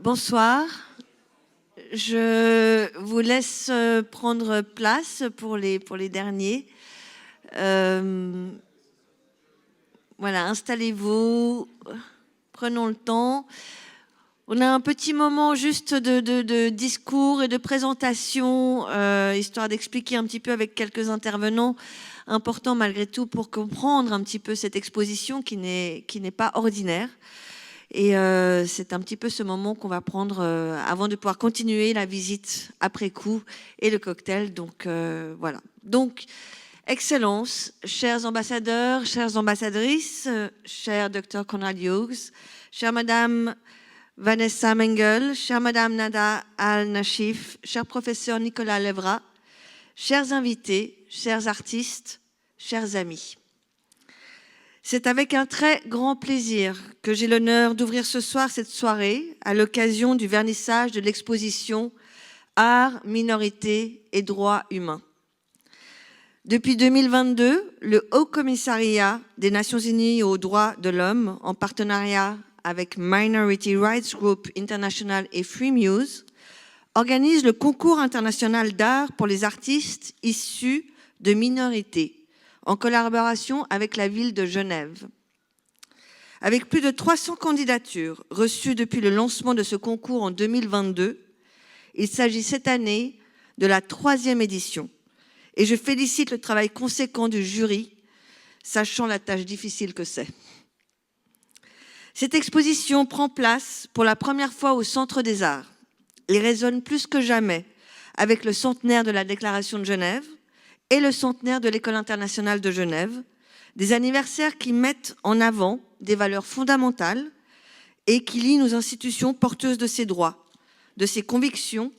Bonsoir. Je vous laisse prendre place pour les derniers. Voilà, installez-vous, prenons le temps. On a un petit moment juste de discours et de présentation, histoire d'expliquer un petit peu avec quelques intervenants, importants malgré tout pour comprendre un petit peu cette exposition qui n'est pas ordinaire. Et c'est un petit peu ce moment qu'on va prendre avant de pouvoir continuer la visite après coup et le cocktail. Donc voilà. Donc, Excellences, chers ambassadeurs, chères ambassadrices, cher Dr Conrad Hughes, chère Madame Vanessa Mengel, chère Madame Nada Al-Nashif, cher professeur Nicolas Levra, chers invités, chers artistes, chers amis. C'est avec un très grand plaisir que j'ai l'honneur d'ouvrir ce soir cette soirée à l'occasion du vernissage de l'exposition Art, minorités et droits humains. Depuis 2022, le Haut Commissariat des Nations Unies aux droits de l'homme, en partenariat avec Minority Rights Group International et Free Muse, organise le concours international d'art pour les artistes issus de minorités, en collaboration avec la ville de Genève. Avec plus de 300 candidatures reçues depuis le lancement de ce concours en 2022, il s'agit cette année de la 3e édition. Et je félicite le travail conséquent du jury, sachant la tâche difficile que c'est. Cette exposition prend place pour la première fois au Centre des Arts et résonne plus que jamais avec le centenaire de la Déclaration de Genève et le centenaire de l'École internationale de Genève, des anniversaires qui mettent en avant des valeurs fondamentales et qui lient nos institutions porteuses de ces droits, de ces convictions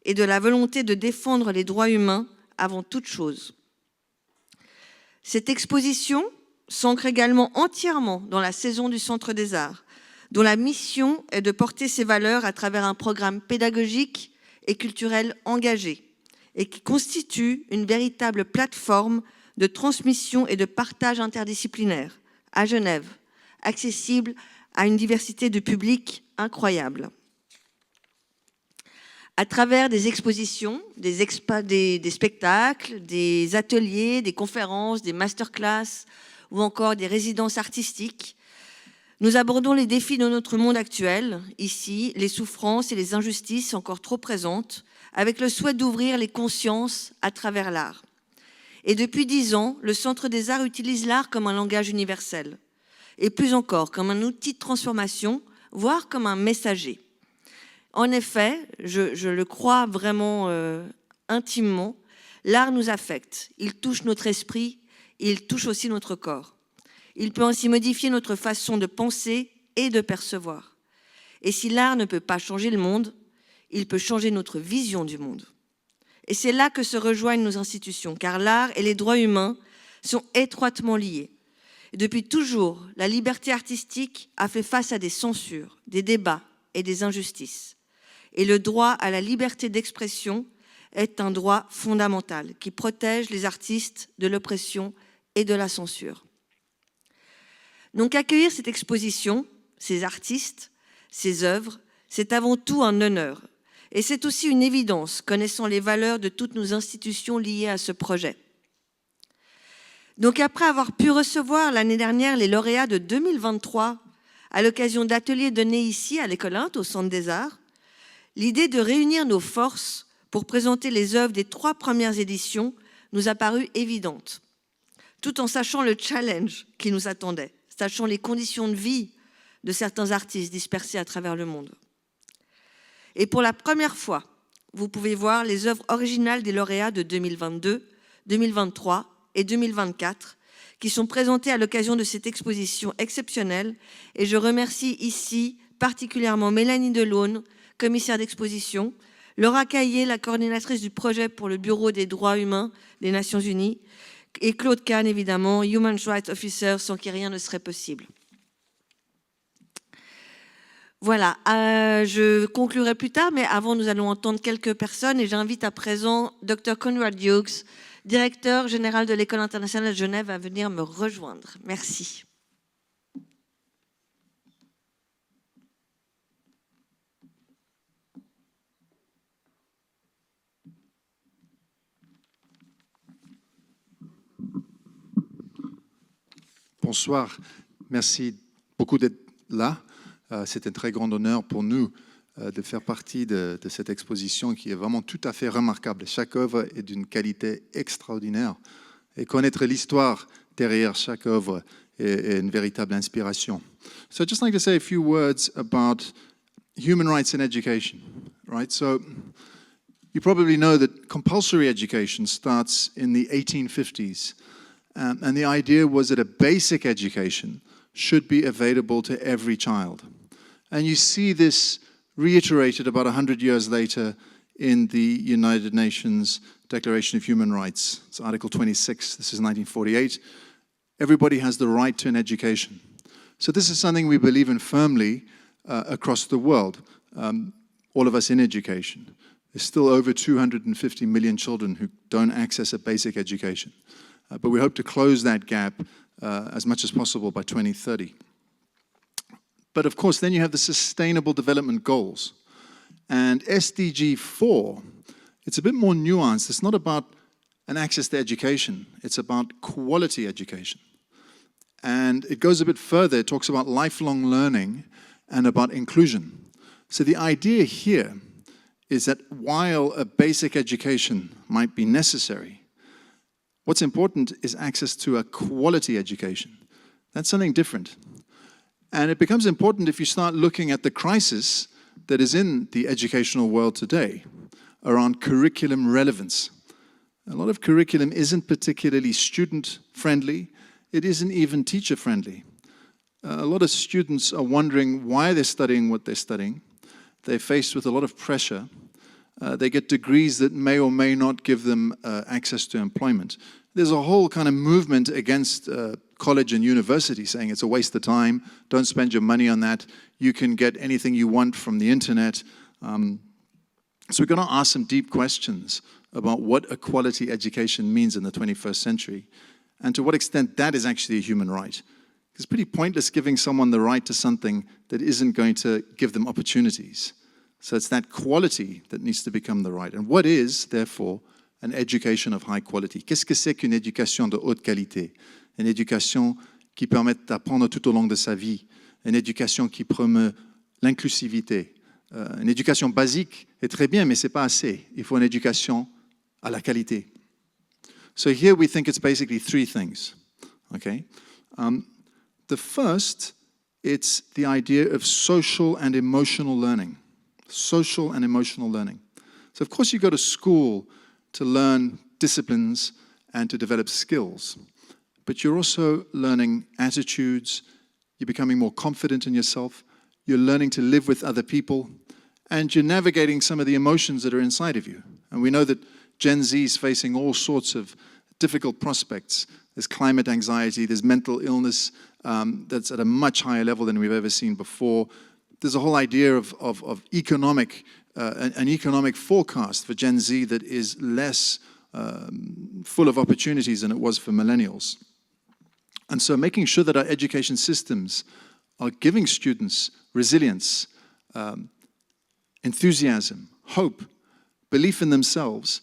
et de la volonté de défendre les droits humains avant toute chose. Cette exposition s'ancre également entièrement dans la saison du Centre des Arts, dont la mission est de porter ces valeurs à travers un programme pédagogique et culturel engagé, et qui constitue une véritable plateforme de transmission et de partage interdisciplinaire à Genève, accessible à une diversité de publics incroyable. À travers des expositions, des spectacles, des ateliers, des conférences, des masterclass ou encore des résidences artistiques, nous abordons les défis de notre monde actuel, ici, les souffrances et les injustices encore trop présentes, avec le souhait d'ouvrir les consciences à travers l'art. Et depuis 10 ans, le Centre des Arts utilise l'art comme un langage universel, et plus encore comme un outil de transformation, voire comme un messager. En effet, je le crois vraiment intimement, l'art nous affecte, il touche notre esprit, il touche aussi notre corps. Il peut ainsi modifier notre façon de penser et de percevoir. Et si l'art ne peut pas changer le monde, il peut changer notre vision du monde. Et c'est là que se rejoignent nos institutions, car l'art et les droits humains sont étroitement liés. Et depuis toujours, la liberté artistique a fait face à des censures, des débats et des injustices. Et le droit à la liberté d'expression est un droit fondamental qui protège les artistes de l'oppression et de la censure. Donc accueillir cette exposition, ces artistes, ces œuvres, c'est avant tout un honneur. Et c'est aussi une évidence, connaissant les valeurs de toutes nos institutions liées à ce projet. Donc après avoir pu recevoir l'année dernière les lauréats de 2023 à l'occasion d'ateliers donnés ici à l'École Int, au Centre des Arts, l'idée de réunir nos forces pour présenter les œuvres des 3 premières éditions nous a paru évidente, tout en sachant le challenge qui nous attendait, sachant les conditions de vie de certains artistes dispersés à travers le monde. Et pour la première fois, vous pouvez voir les œuvres originales des lauréats de 2022, 2023 et 2024 qui sont présentées à l'occasion de cette exposition exceptionnelle. Et je remercie ici particulièrement Mélanie Delaune, commissaire d'exposition, Laura Caillé, la coordinatrice du projet pour le Bureau des droits humains des Nations Unies, et Claude Kahn, évidemment, Human Rights Officer, sans qui rien ne serait possible. Voilà, je conclurai plus tard, mais avant, nous allons entendre quelques personnes, et j'invite à présent Dr Conrad Hughes, directeur général de l'École internationale de Genève, à venir me rejoindre. Merci. Bonsoir. Merci beaucoup d'être là. C'est un très grand honneur pour nous de faire partie de cette exposition qui est vraiment tout à fait remarquable. Chaque œuvre est d'une qualité extraordinaire. Et connaître l'histoire derrière chaque œuvre est une véritable inspiration. So I'd just like to say a few words about human rights in education, right? So you probably know that compulsory education starts in the 1850s. And the idea was that a basic education should be available to every child. And you see this reiterated about 100 years later in the United Nations Declaration of Human Rights. It's Article 26, this is 1948. Everybody has the right to an education. So this is something we believe in firmly across the world, all of us in education. There's still over 250 million children who don't access a basic education. But we hope to close that gap as much as possible by 2030. But of course, then you have the Sustainable Development Goals. And SDG 4, it's a bit more nuanced. It's not about an access to education. It's about quality education. And it goes a bit further. It talks about lifelong learning and about inclusion. So the idea here is that while a basic education might be necessary, what's important is access to a quality education. That's something different. And it becomes important if you start looking at the crisis that is in the educational world today around curriculum relevance. A lot of curriculum isn't particularly student-friendly. It isn't even teacher-friendly. A lot of students are wondering why they're studying what they're studying. They're faced with a lot of pressure. They get degrees that may or may not give them access to employment. There's a whole kind of movement against college and university saying it's a waste of time, don't spend your money on that, you can get anything you want from the internet. So we're going to ask some deep questions about what a quality education means in the 21st century and to what extent that is actually a human right. It's pretty pointless giving someone the right to something that isn't going to give them opportunities. So it's that quality that needs to become the right. And what is, therefore, an education of high quality? Qu'est-ce que c'est qu'une éducation de haute qualité? Une éducation qui permet d'apprendre tout au long de sa vie. Une éducation qui promeut l'inclusivité. Une éducation basique est très bien, mais ce n'est pas assez. Il faut une éducation à la qualité. So here we think it's basically three things. Okay? The first, it's the idea of social and emotional learning. Social and emotional learning. So of course you go to school to learn disciplines and to develop skills. But you're also learning attitudes, you're becoming more confident in yourself, you're learning to live with other people, and you're navigating some of the emotions that are inside of you. And we know that Gen Z is facing all sorts of difficult prospects. There's climate anxiety, there's mental illness that's at a much higher level than we've ever seen before. There's a whole idea of economic, an economic forecast for Gen Z that is less full of opportunities than it was for millennials. And so making sure that our education systems are giving students resilience, enthusiasm, hope, belief in themselves,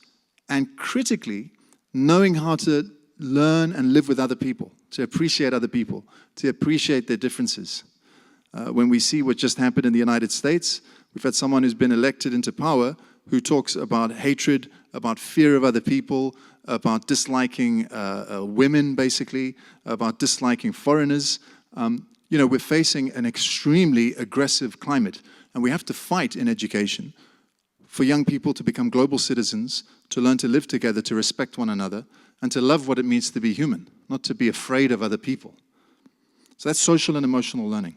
and critically knowing how to learn and live with other people, to appreciate other people, to appreciate their differences. When we see what just happened in the United States, we've had someone who's been elected into power who talks about hatred, about fear of other people, about disliking women, basically, about disliking foreigners. You know, we're facing an extremely aggressive climate, and we have to fight in education for young people to become global citizens, to learn to live together, to respect one another, and to love what it means to be human, not to be afraid of other people. So that's social and emotional learning.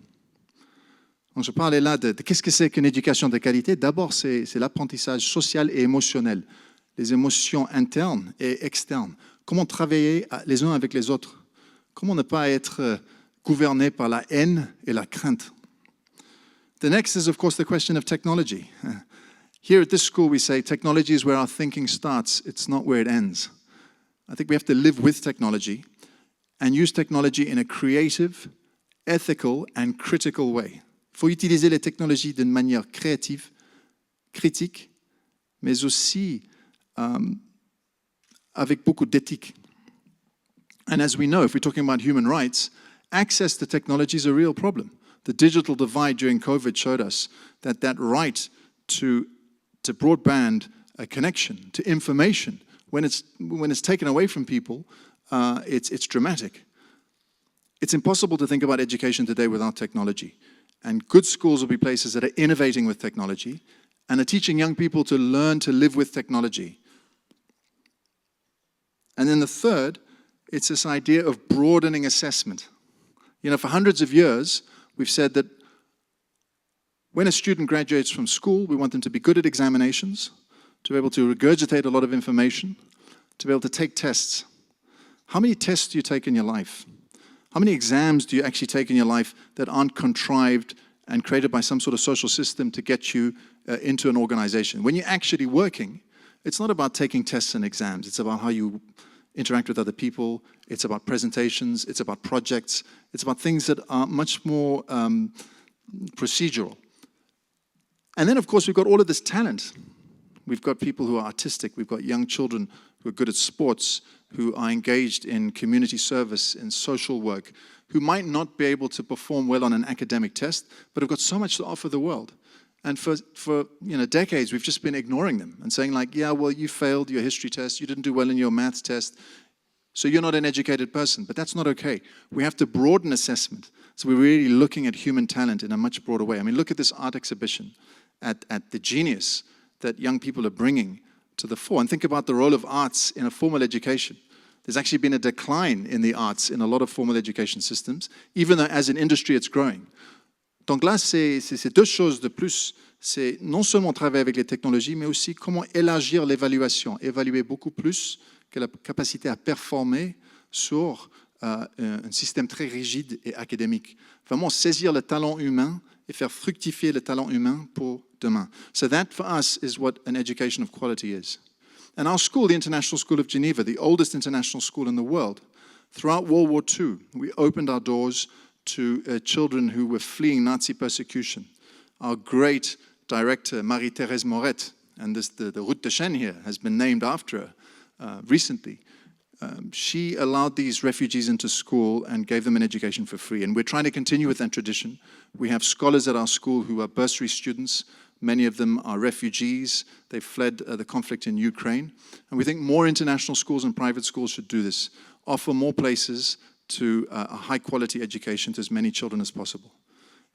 Donc je parlais là de qu'est-ce que c'est qu'une éducation de qualité. D'abord, c'est l'apprentissage social et émotionnel, les émotions internes et externes. Comment travailler les uns avec les autres. Comment ne pas être gouverné par la haine et la crainte. The next is, of course, the question of technology. Here at this school, we say technology is where our thinking starts. It's not where it ends. I think we have to live with technology and use technology in a creative, ethical, and critical way. Il faut utiliser les technologies d'une manière créative, critique, mais aussi avec beaucoup d'éthique. And as we know, if we're talking about human rights, access to technology is a real problem. The digital divide during COVID showed us that right to broadband connection, to information, when it's taken away from people, it's dramatic. It's impossible to think about education today without technology. And good schools will be places that are innovating with technology and are teaching young people to learn to live with technology. And then the third, it's this idea of broadening assessment. You know, for hundreds of years, we've said that when a student graduates from school, we want them to be good at examinations, to be able to regurgitate a lot of information, to be able to take tests. How many tests do you take in your life? How many exams do you actually take in your life that aren't contrived and created by some sort of social system to get you into an organization? When you're actually working, it's not about taking tests and exams. It's about how you interact with other people. It's about presentations. It's about projects. It's about things that are much more procedural. And then, of course, we've got all of this talent. We've got people who are artistic. We've got young children who are good at sports, who are engaged in community service, in social work, who might not be able to perform well on an academic test, but have got so much to offer the world. And for decades, we've just been ignoring them and saying like, yeah, well, you failed your history test, you didn't do well in your maths test, so you're not an educated person. But that's not okay. We have to broaden assessment. So we're really looking at human talent in a much broader way. I mean, look at this art exhibition at the genius that young people are bringing to the fore. And think about the role of arts in a formal education. There's actually been a decline in the arts in a lot of formal education systems, even though as an industry it's growing. Donc là, c'est deux choses de plus. C'est non seulement travailler avec les technologies, mais aussi comment élargir l'évaluation, évaluer beaucoup plus que la capacité à performer sur un système très rigide et académique. Vraiment saisir le talent humain et faire fructifier le talent humain pour demain. So that for us is what an education of quality is. And our school, the International School of Geneva, the oldest international school in the world, throughout World War II, we opened our doors to children who were fleeing Nazi persecution. Our great director, Marie-Thérèse Moret, and the Route de Chêne here has been named after her recently. She allowed these refugees into school and gave them an education for free. And we're trying to continue with that tradition. We have scholars at our school who are bursary students. Many of them are refugees. They fled the conflict in Ukraine. And we think more international schools and private schools should do this, offer more places to a high-quality education to as many children as possible.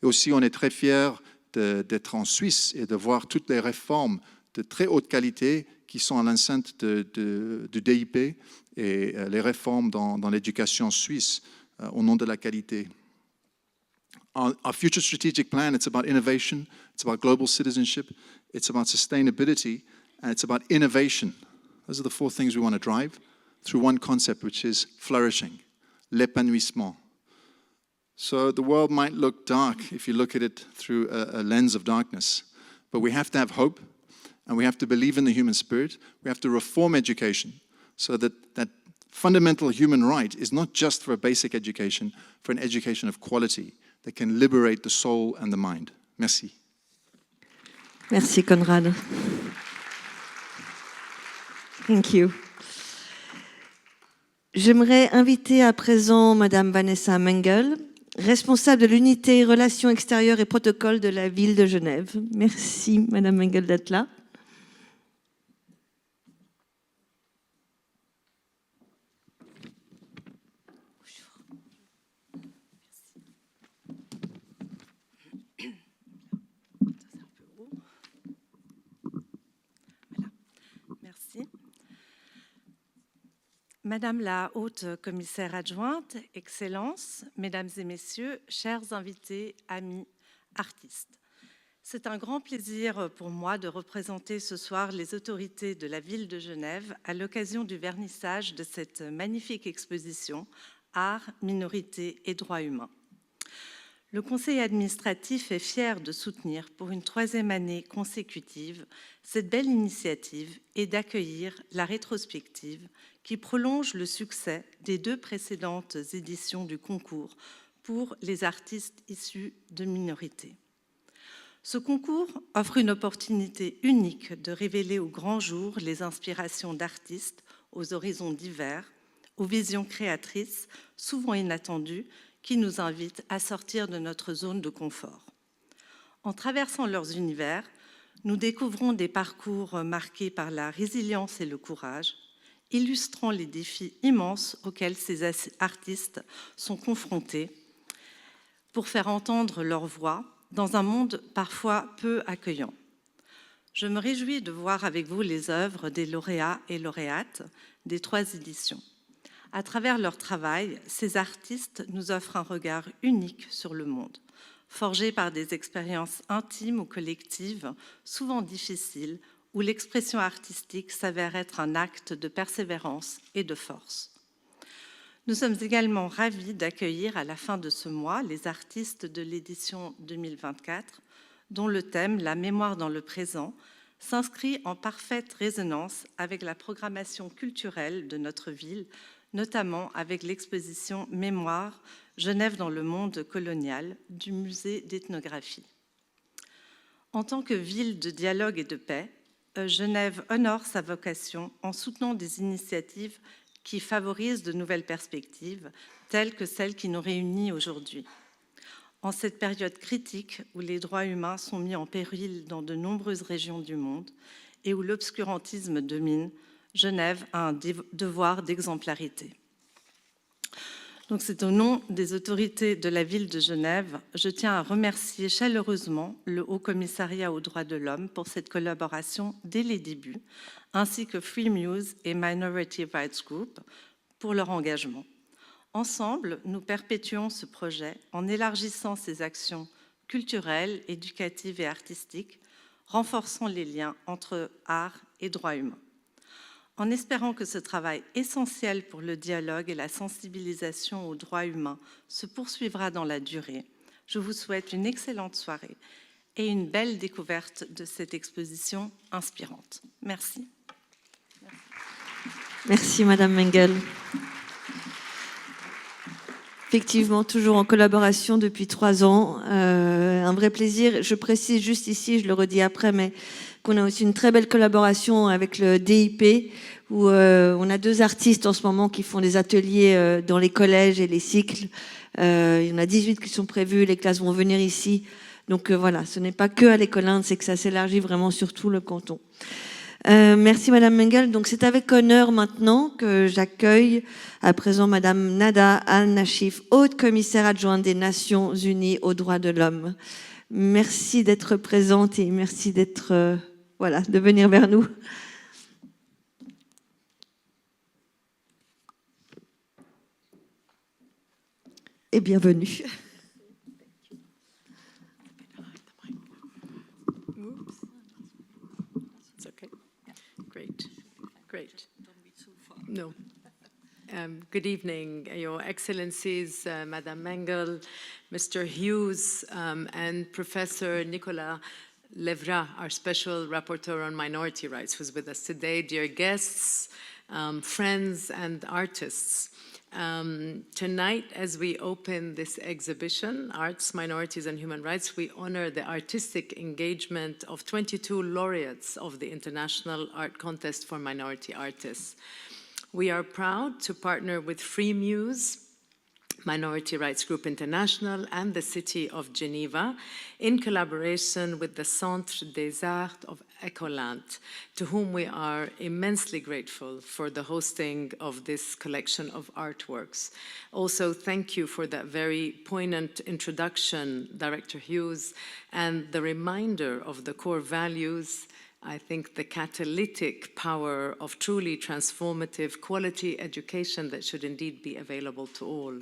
Et aussi, on est très fiers d'être en Suisse et de voir toutes les réformes de très haute qualité qui sont à l'enceinte du DIP et les réformes dans l'éducation suisse au nom de la qualité. Our future strategic plan, it's about innovation, it's about global citizenship, it's about sustainability, and it's about innovation. Those are the four things we want to drive through one concept, which is flourishing, l'épanouissement. So the world might look dark if you look at it through a lens of darkness, but we have to have hope, and we have to believe in the human spirit. We have to reform education so that that fundamental human right is not just for a basic education, for an education of quality that can liberate the soul and the mind. Merci. Merci, Conrad. Thank you. J'aimerais inviter à présent Madame Vanessa Mengel, responsable de l'unité Relations extérieures et protocole de la ville de Genève. Merci, Madame Mengel, d'être là. Madame la haute commissaire adjointe, Excellences, Mesdames et Messieurs, chers invités, amis, artistes. C'est un grand plaisir pour moi de représenter ce soir les autorités de la ville de Genève à l'occasion du vernissage de cette magnifique exposition « Art, minorités et droits humains ». Le Conseil administratif est fier de soutenir pour une 3e année consécutive cette belle initiative et d'accueillir la rétrospective qui prolonge le succès des 2 précédentes éditions du concours pour les artistes issus de minorités. Ce concours offre une opportunité unique de révéler au grand jour les inspirations d'artistes aux horizons divers, aux visions créatrices souvent inattendues, qui nous invitent à sortir de notre zone de confort. En traversant leurs univers, nous découvrons des parcours marqués par la résilience et le courage, illustrant les défis immenses auxquels ces artistes sont confrontés pour faire entendre leur voix dans un monde parfois peu accueillant. Je me réjouis de voir avec vous les œuvres des lauréats et lauréates des 3 éditions. À travers leur travail, ces artistes nous offrent un regard unique sur le monde, forgé par des expériences intimes ou collectives, souvent difficiles, où l'expression artistique s'avère être un acte de persévérance et de force. Nous sommes également ravis d'accueillir à la fin de ce mois les artistes de l'édition 2024, dont le thème « La mémoire dans le présent » s'inscrit en parfaite résonance avec la programmation culturelle de notre ville, notamment avec l'exposition « Mémoire, Genève dans le monde colonial » du musée d'ethnographie. En tant que ville de dialogue et de paix, Genève honore sa vocation en soutenant des initiatives qui favorisent de nouvelles perspectives, telles que celle qui nous réunit aujourd'hui. En cette période critique où les droits humains sont mis en péril dans de nombreuses régions du monde et où l'obscurantisme domine, Genève a un devoir d'exemplarité. Donc c'est au nom des autorités de la ville de Genève, je tiens à remercier chaleureusement le Haut-Commissariat aux droits de l'homme pour cette collaboration dès les débuts, ainsi que Free Muse et Minority Rights Group pour leur engagement. Ensemble, nous perpétuons ce projet en élargissant ses actions culturelles, éducatives et artistiques, renforçant les liens entre art et droits humains. En espérant que ce travail essentiel pour le dialogue et la sensibilisation aux droits humains se poursuivra dans la durée, je vous souhaite une excellente soirée et une belle découverte de cette exposition inspirante. Merci. Merci, Madame Mengel. Effectivement, toujours en collaboration depuis 3 ans. Un vrai plaisir. Je précise juste ici, je le redis après, mais qu'on a aussi une très belle collaboration avec le DIP, où on a 2 artistes en ce moment qui font des ateliers dans les collèges et les cycles. Il y en a 18 qui sont prévus, les classes vont venir ici. Donc voilà, ce n'est pas que à l'École Inde, c'est que ça s'élargit vraiment sur tout le canton. Merci Madame Mengel. Donc c'est avec honneur maintenant que j'accueille à présent Madame Nada Al-Nashif, haute commissaire adjointe des Nations Unies aux droits de l'homme. Merci d'être présente et merci d'être de venir vers nous. Et bienvenue. Great. No. Good evening, Your Excellencies, Madame Mengel, Mr. Hughes, and Professor Nicolas Levra, our Special Rapporteur on Minority Rights, who's with us today, dear guests, friends, and artists. Tonight, as we open this exhibition, Arts, Minorities, and Human Rights, we honor the artistic engagement of 22 laureates of the International Art Contest for Minority Artists. We are proud to partner with Free Muse, Minority Rights Group International, and the city of Geneva in collaboration with the Centre des Arts of Ecoland, to whom we are immensely grateful for the hosting of this collection of artworks. Also, thank you for that very poignant introduction, Director Hughes, and the reminder of the core values, I think the catalytic power of truly transformative quality education that should indeed be available to all.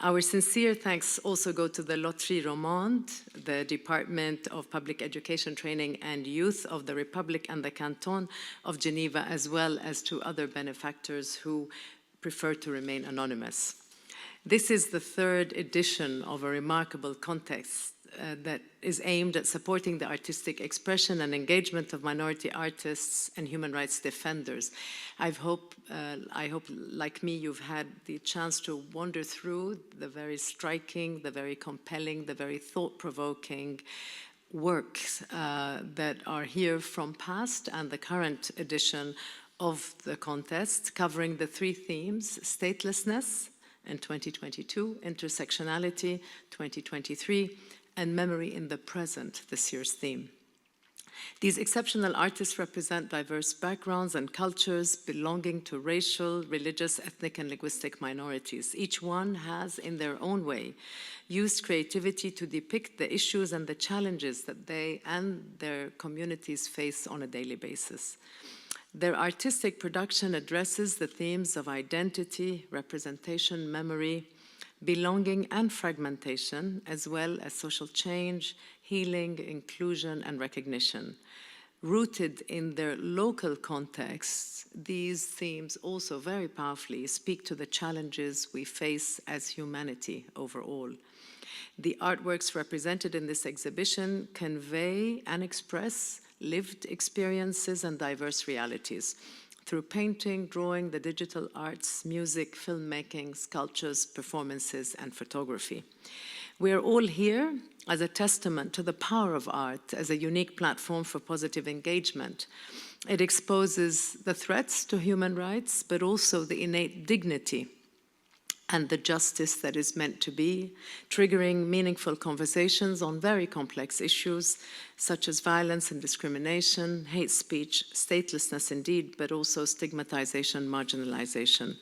Our sincere thanks also go to the Loterie Romande, the Department of Public Education, Training and Youth of the Republic and the Canton of Geneva, as well as to other benefactors who prefer to remain anonymous. This is the 3rd edition of a remarkable contest that is aimed at supporting the artistic expression and engagement of minority artists and human rights defenders. I hope, like me, you've had the chance to wander through the very striking, the very compelling, the very thought-provoking works that are here from past and the current edition of the contest, covering the 3 themes: statelessness, in 2022, Intersectionality 2023, and Memory in the Present, this year's theme. These exceptional artists represent diverse backgrounds and cultures belonging to racial, religious, ethnic, and linguistic minorities. Each one has, in their own way, used creativity to depict the issues and the challenges that they and their communities face on a daily basis. Their artistic production addresses the themes of identity, representation, memory, belonging, and fragmentation, as well as social change, healing, inclusion, and recognition. Rooted in their local contexts, these themes also very powerfully speak to the challenges we face as humanity overall. The artworks represented in this exhibition convey and express lived experiences and diverse realities through painting, drawing, the digital arts, music, filmmaking, sculptures, performances, and photography. We are all here as a testament to the power of art as a unique platform for positive engagement. It exposes the threats to human rights, but also the innate dignity and the justice that is meant to be, triggering meaningful conversations on very complex issues such as violence and discrimination, hate speech, statelessness indeed, but also stigmatization, marginalization.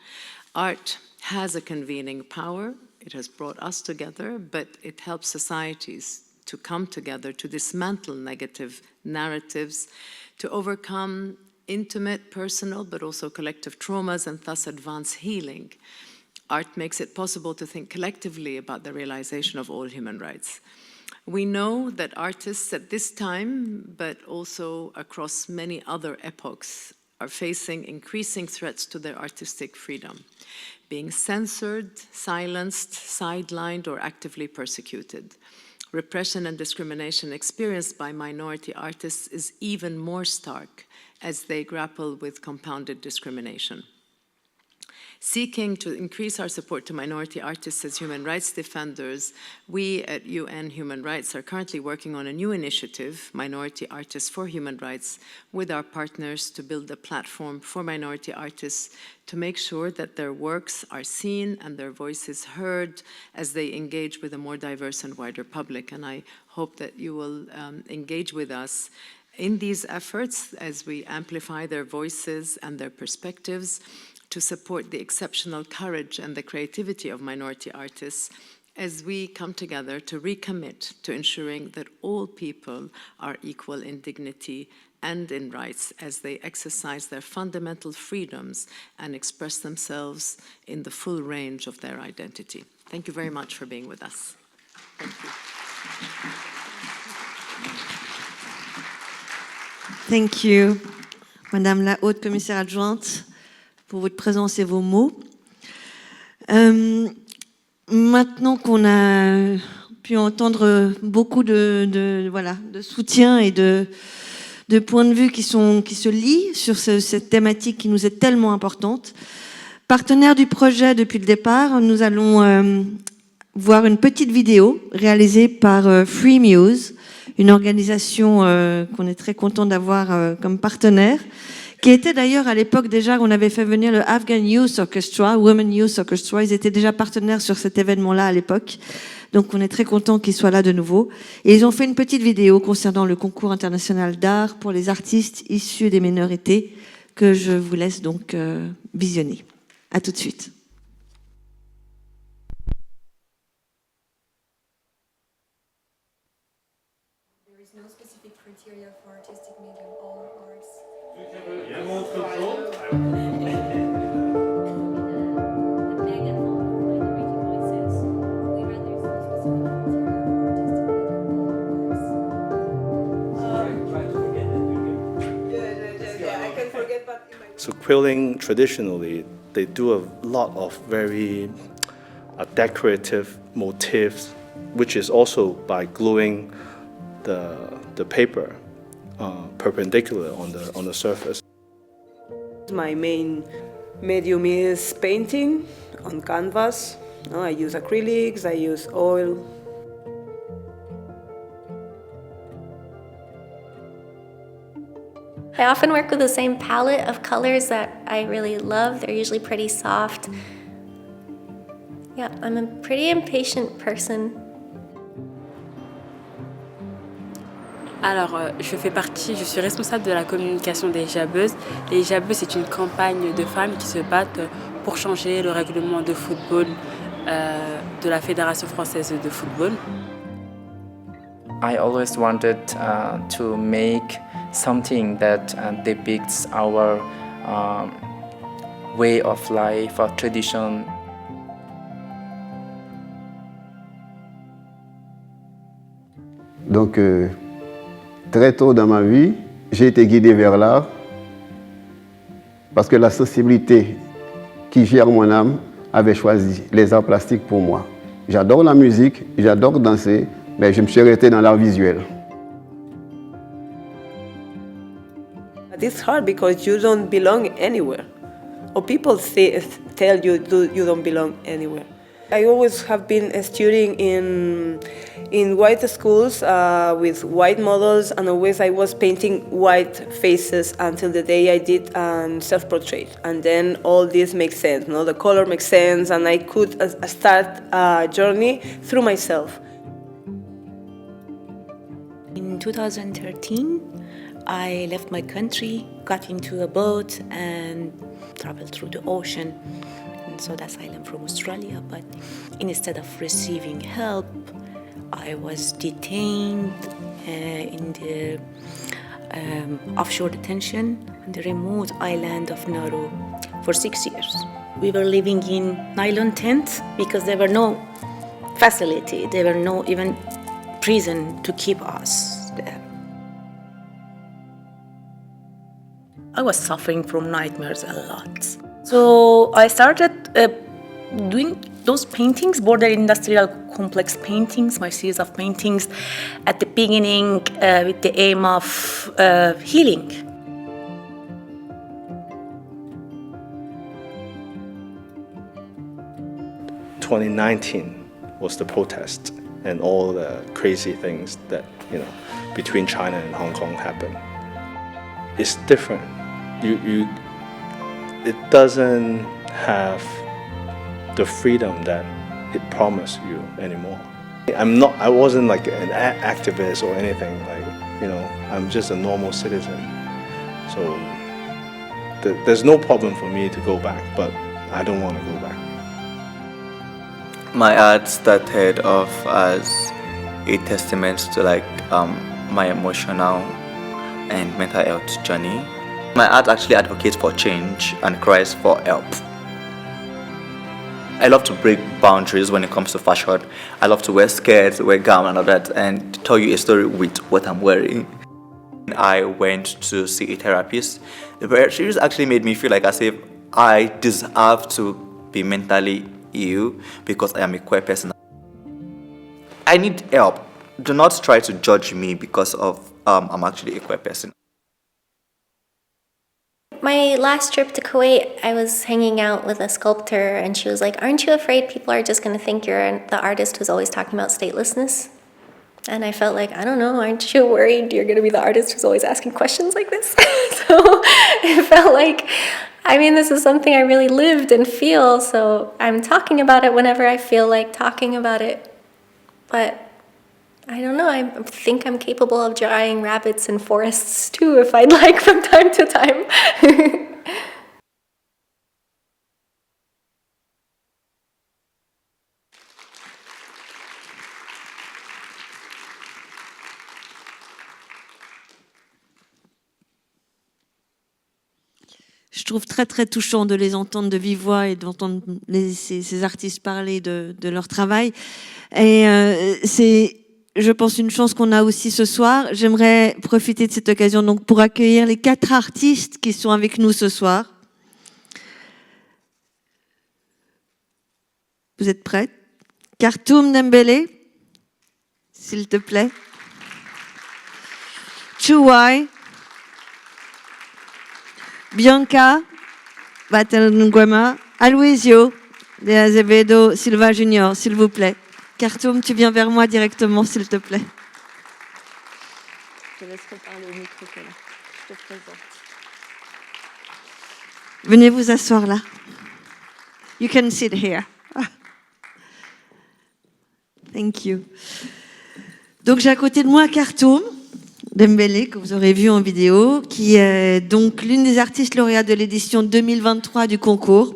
Art has a convening power. It has brought us together, but it helps societies to come together, to dismantle negative narratives, to overcome intimate, personal, but also collective traumas, and thus advance healing. Art makes it possible to think collectively about the realization of all human rights. We know that artists at this time, but also across many other epochs, are facing increasing threats to their artistic freedom, being censored, silenced, sidelined, or actively persecuted. Repression and discrimination experienced by minority artists is even more stark as they grapple with compounded discrimination. Seeking to increase our support to minority artists as human rights defenders, we at UN Human Rights are currently working on a new initiative, Minority Artists for Human Rights, with our partners to build a platform for minority artists to make sure that their works are seen and their voices heard as they engage with a more diverse and wider public. And I hope that you will engage with us in these efforts as we amplify their voices and their perspectives, to support the exceptional courage and the creativity of minority artists as we come together to recommit to ensuring that all people are equal in dignity and in rights as they exercise their fundamental freedoms and express themselves in the full range of their identity. Thank you very much for being with us. Thank you. Thank you, Madame la Haute Commissaire Adjointe, pour votre présence et vos mots. Maintenant qu'on a pu entendre beaucoup de soutien et de points de vue qui se lient sur cette thématique qui nous est tellement importante, partenaire du projet depuis le départ, nous allons voir une petite vidéo réalisée par Free Muse, une organisation qu'on est très content d'avoir comme partenaire, qui était d'ailleurs à l'époque déjà, on avait fait venir le Afghan Youth Orchestra, Women Youth Orchestra, ils étaient déjà partenaires sur cet événement-là à l'époque, donc on est très content qu'ils soient là de nouveau. Et ils ont fait une petite vidéo concernant le concours international d'art pour les artistes issus des minorités, que je vous laisse donc visionner. À tout de suite. There is no specific criteria for artistic medium, all arts. So quilting, traditionally, they do a lot of very decorative motifs, which is also by gluing the paper perpendicular on the surface. My main medium is painting on canvas. I use acrylics, I use oil. I often work with the same palette of colors that I really love. They're usually pretty soft. Yeah, I'm a pretty impatient person. Alors, je suis responsable de la communication des Hijabeuses. Les Hijabeuses, c'est une campagne de femmes qui se battent pour changer le règlement de football de la Fédération française de football. I always wanted to make something that depicts our way of life, our tradition. Donc, très tôt dans ma vie, j'ai été guidé vers l'art parce que la sensibilité qui gère mon âme avait choisi les arts plastiques pour moi. J'adore la musique, j'adore danser, mais je me suis arrêté dans l'art visuel. It's hard because you don't belong anywhere, or people tell you you don't belong anywhere. I always have been studying in white schools with white models, and always I was painting white faces until the day I did self-portrait. And then all this makes sense, no? The color makes sense, and I could start a journey through myself. In 2013, I left my country, got into a boat, and traveled through the ocean. And so that's island from Australia, but instead of receiving help, I was detained in the offshore detention on the remote island of Nauru for 6 years. We were living in nylon tents because there were no facility, there were no even prison to keep us there. I was suffering from nightmares a lot. So I started doing those paintings, border industrial complex paintings, my series of paintings at the beginning with the aim of healing. In 2019 was the protest and all the crazy things that, between China and Hong Kong happened. It's different. It doesn't have the freedom that it promised you anymore. I wasn't like an activist or anything, I'm just a normal citizen. So there's no problem for me to go back, but I don't want to go back. My art started off as a testament to my emotional and mental health journey. My art actually advocates for change and cries for help. I love to break boundaries when it comes to fashion. I love to wear skirts, wear gown and all that, and tell you a story with what I'm wearing. I went to see a therapist. The therapist actually made me feel like as if I deserve to be mentally ill because I am a queer person. I need help. Do not try to judge me because of I'm actually a queer person. My last trip to Kuwait, I was hanging out with a sculptor, and she was like, "Aren't you afraid people are just going to think you're the artist who's always talking about statelessness?" And I felt like, I don't know, aren't you worried you're going to be the artist who's always asking questions like this? So it felt like, this is something I really lived and feel, so I'm talking about it whenever I feel like talking about it. But I don't know, I think I'm capable of drawing rabbits in forests too, if I'd like, from time to time. Je trouve très très touchant de les entendre de vive voix et d'entendre ces artistes parler de leur travail. Et c'est, je pense, une chance qu'on a aussi ce soir. J'aimerais profiter de cette occasion donc pour accueillir les 4 artistes qui sont avec nous ce soir. Vous êtes prêts? Kartoum Dembélé, s'il te plaît. Chuwai. Bianca Batalunguema, Aloisio de Azevedo Silva Junior, s'il vous plaît. Kartoum, tu viens vers moi directement, s'il te plaît. Je te laisserai parler au micro, là. Je te présente. Venez vous asseoir là. You can sit here. Thank you. Donc j'ai à côté de moi Khartoum Dembélé, que vous aurez vu en vidéo, qui est donc l'une des artistes lauréates de l'édition 2023 du concours.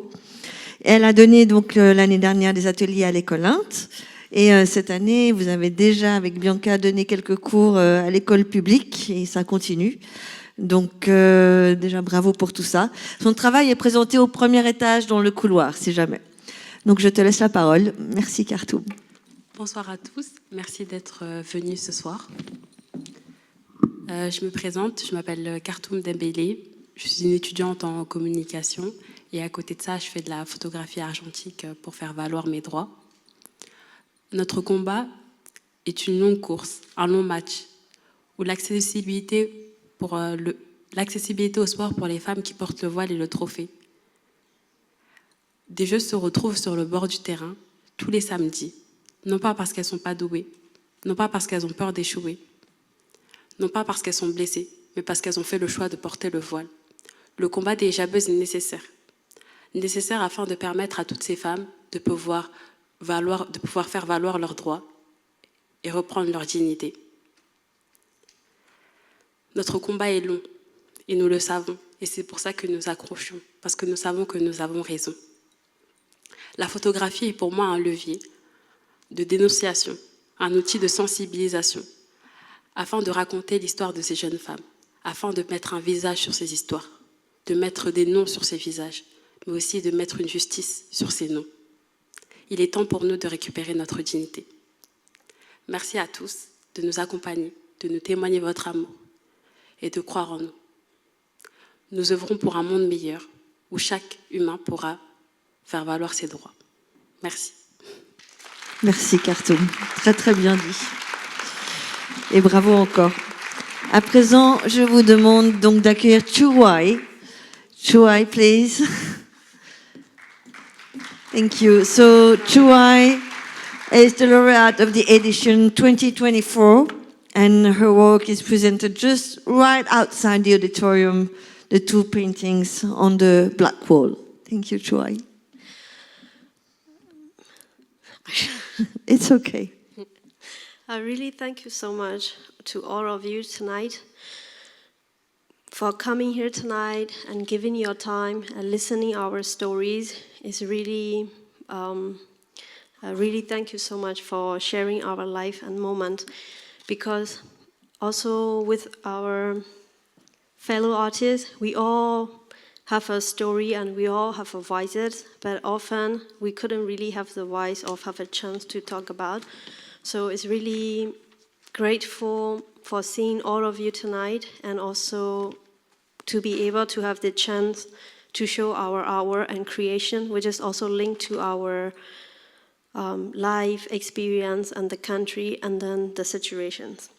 Elle a donné donc l'année dernière des ateliers à l'école Int. Et cette année, vous avez déjà, avec Bianca, donné quelques cours à l'école publique et ça continue. Donc déjà bravo pour tout ça. Son travail est présenté au premier étage dans le couloir, si jamais. Donc je te laisse la parole. Merci Khartoum. Bonsoir à tous, merci d'être venus ce soir. Je me présente, je m'appelle Khartoum Dembélé, je suis une étudiante en communication et à côté de ça, je fais de la photographie argentique pour faire valoir mes droits. Notre combat est une longue course, un long match, où l'accessibilité au sport pour les femmes qui portent le voile est le trophée. Des jeux se retrouvent sur le bord du terrain tous les samedis, non pas parce qu'elles ne sont pas douées, non pas parce qu'elles ont peur d'échouer, non pas parce qu'elles sont blessées, mais parce qu'elles ont fait le choix de porter le voile. Le combat des hijabeuses est nécessaire. Nécessaire afin de permettre à toutes ces femmes de pouvoir faire valoir leurs droits et reprendre leur dignité. Notre combat est long et nous le savons et c'est pour ça que nous accrochons, parce que nous savons que nous avons raison. La photographie est pour moi un levier de dénonciation, un outil de sensibilisation, afin de raconter l'histoire de ces jeunes femmes, afin de mettre un visage sur ces histoires, de mettre des noms sur ces visages, mais aussi de mettre une justice sur ces noms. Il est temps pour nous de récupérer notre dignité. Merci à tous de nous accompagner, de nous témoigner votre amour et de croire en nous. Nous œuvrons pour un monde meilleur où chaque humain pourra faire valoir ses droits. Merci. Merci Khartoum, très très bien dit. Et bravo encore. À présent, je vous demande donc d'accueillir Chuai. Chuai, please. Thank you. So Chuai is the laureate of the edition 2024 and her work is presented just right outside the auditorium, the two paintings on the black wall. Thank you, Chuai. It's okay. I really thank you so much to all of you tonight for coming here tonight and giving your time and listening our stories. It's really, I really thank you so much for sharing our life and moment, because also with our fellow artists, we all have a story and we all have a voices, but often we couldn't really have the voice or have a chance to talk about. So it's really grateful for seeing all of you tonight and also to be able to have the chance to show our artwork and creation, which is also linked to our life experience and the country and then the situations.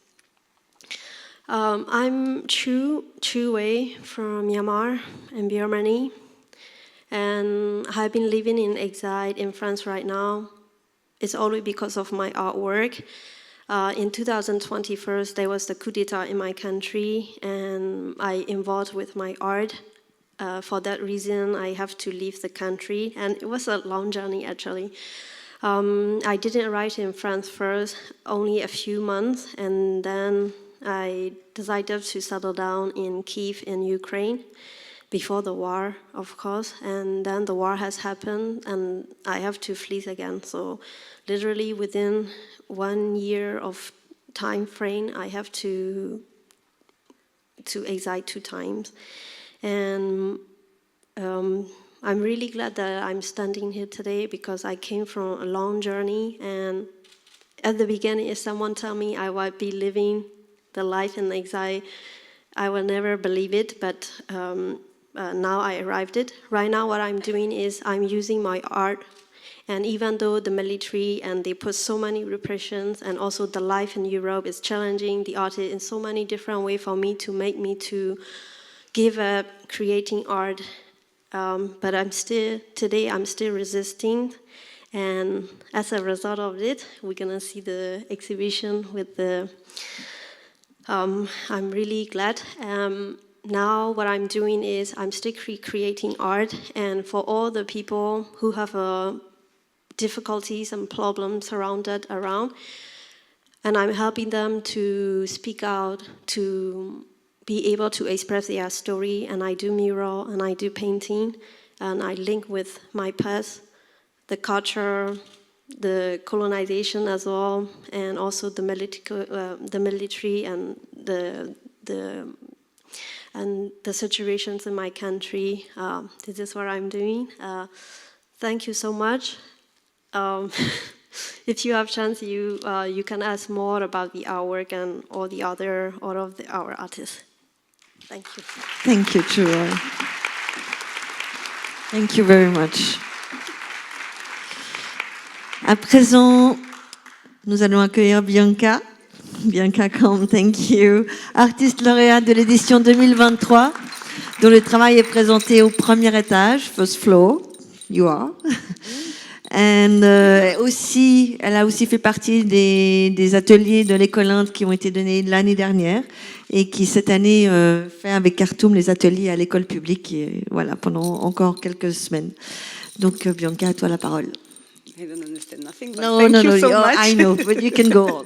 I'm Chu Wei from Myanmar and Germany, and I've been living in exile in France right now. It's only because of my artwork. In 2021, there was the coup d'etat in my country, and I involved with my art. For that reason, I have to leave the country, and it was a long journey actually. I didn't arrive in France first, only a few months, and then I decided to settle down in Kyiv in Ukraine before the war, of course, and then the war has happened and I have to flee again. So literally within 1 year of time frame, I have to exile 2 times. And I'm really glad that I'm standing here today because I came from a long journey, and at the beginning, if someone tell me I would be living the life in exile, I will never believe it, but now I arrived it. Right now what I'm doing is I'm using my art, and even though the military and they put so many repressions and also the life in Europe is challenging the artist in so many different ways for me to give up creating art, but today I'm still resisting, and as a result of it, we're gonna see the exhibition with the I'm really glad. Now what I'm doing is I'm still creating art, and for all the people who have difficulties and problems surrounded around. And I'm helping them to speak out, to be able to express their story. And I do mural and I do painting, and I link with my past, the culture, the colonization as well, and also the military and the situations in my country. This is what I'm doing. Thank you so much. If you have chance, you can ask more about the artwork and all of our artists. Thank you. Thank you, Chua. Thank you very much. À présent, nous allons accueillir Bianca. Bianca Camp, thank you. Artiste lauréate de l'édition 2023, dont le travail est présenté au premier étage, first floor. You are. And, elle a aussi fait partie des ateliers de l'École Inde qui ont été donnés l'année dernière et qui cette année fait avec Khartoum les ateliers à l'école publique voilà, pendant encore quelques semaines. Donc Bianca, à toi la parole. I don't understand nothing, but No, thank no, you no, so much. I know, but you can go on.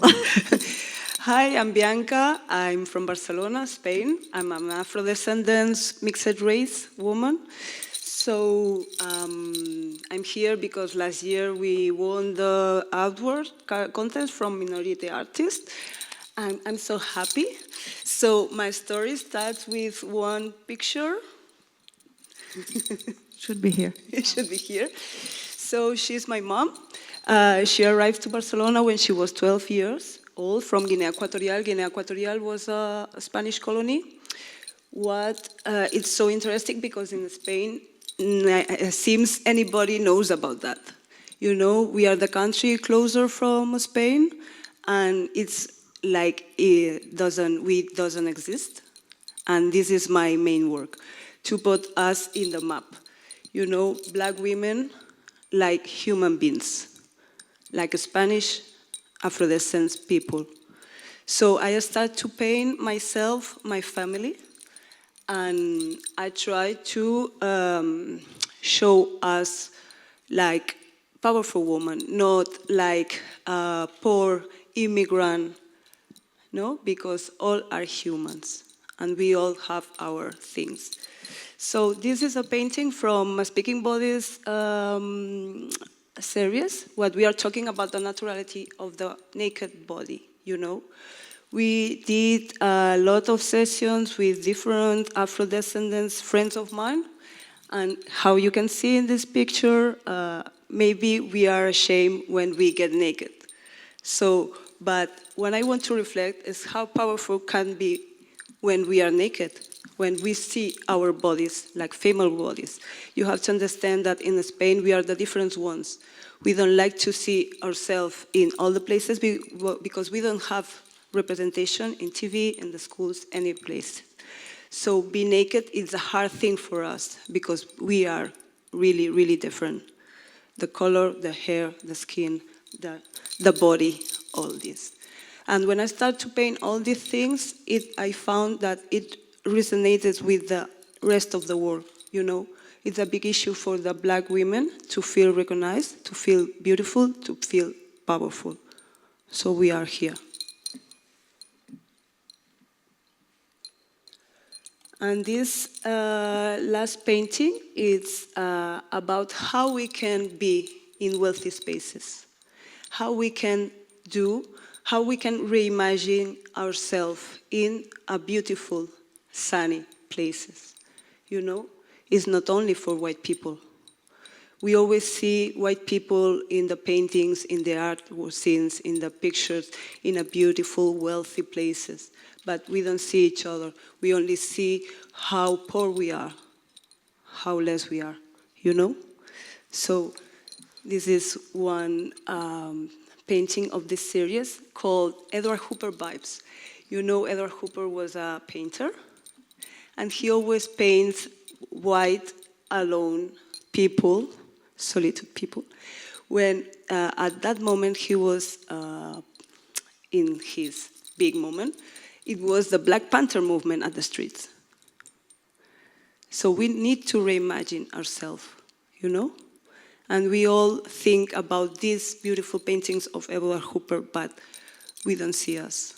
Hi, I'm Bianca. I'm from Barcelona, Spain. I'm an Afro-descendant, mixed race woman. So I'm here because last year we won the artwork contest from minority artists. I'm so happy. So my story starts with one picture. Should be here. It should be here. So she's my mom. She arrived to Barcelona when she was 12 years old from Guinea Equatorial. Guinea Equatorial was a Spanish colony. It's so interesting because in Spain, it seems anybody knows about that. You know, we are the country closer from Spain, and it's like it doesn't exist. And this is my main work, to put us in the map. You know, black women like human beings, like Spanish Afro-descent people. So I start to paint myself, my family, and I try to show us like powerful women, not like poor immigrant, no, because all are humans and we all have our things. So this is a painting from Speaking Bodies series, what we are talking about the naturality of the naked body, you know. We did a lot of sessions with different Afro-descendants, friends of mine, and how you can see in this picture, maybe we are ashamed when we get naked. So, but what I want to reflect is how powerful can be when we are naked, when we see our bodies, like female bodies. You have to understand that in Spain, we are the different ones. We don't like to see ourselves in all the places because we don't have representation in TV, in the schools, any place. So be naked is a hard thing for us because we are really, really different. The color, the hair, the skin, the body, all this. And when I start to paint all these things, I found that it resonated with the rest of the world, you know. It's a big issue for the black women to feel recognized, to feel beautiful, to feel powerful. So we are here. And this last painting is about how we can be in wealthy spaces, how we can reimagine ourselves in a beautiful, sunny places. You know, it's not only for white people. We always see white people in the paintings, in the art scenes, in the pictures, in a beautiful, wealthy places. But we don't see each other. We only see how poor we are, how less we are, you know? So this is one painting of this series called Edward Hooper Vibes. You know, Edward Hooper was a painter, and he always paints white, alone people, solitude people, when at that moment he was in his big moment. It was the Black Panther movement at the streets. So we need to reimagine ourselves, you know? And we all think about these beautiful paintings of Edward Hooper, but we don't see us.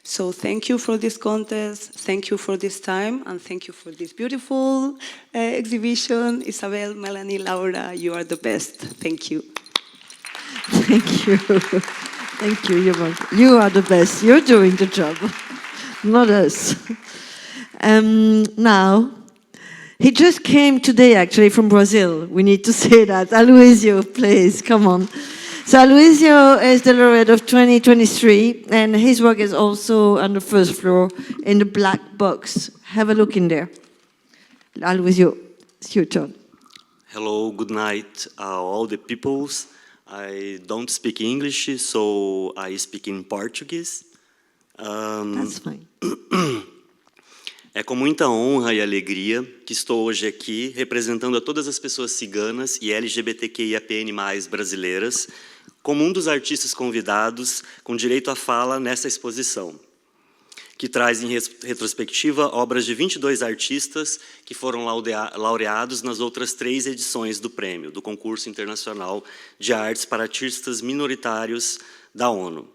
So thank you for this contest, thank you for this time, and thank you for this beautiful exhibition. Isabel, Melanie, Laura, you are the best. Thank you. Thank you. Thank you. You are the best. You're doing the job, not us. Now, he just came today, actually, from Brazil. We need to say that. Aloysio, please, come on. So Aloysio is the laureate of 2023, and his work is also on the first floor in the black box. Have a look in there. Aloysio, it's your turn. Hello, good night, all the peoples. I don't speak English, so I speak in Portuguese. That's fine. É com muita honra e alegria que estou hoje aqui representando a todas as pessoas ciganas e LGBTQIAPN+, brasileiras, como um dos artistas convidados com direito à fala nessa exposição, que traz em retrospectiva obras de 22 artistas que foram laureados nas outras 3 edições do prêmio, do Concurso Internacional de Artes para Artistas Minoritários da ONU.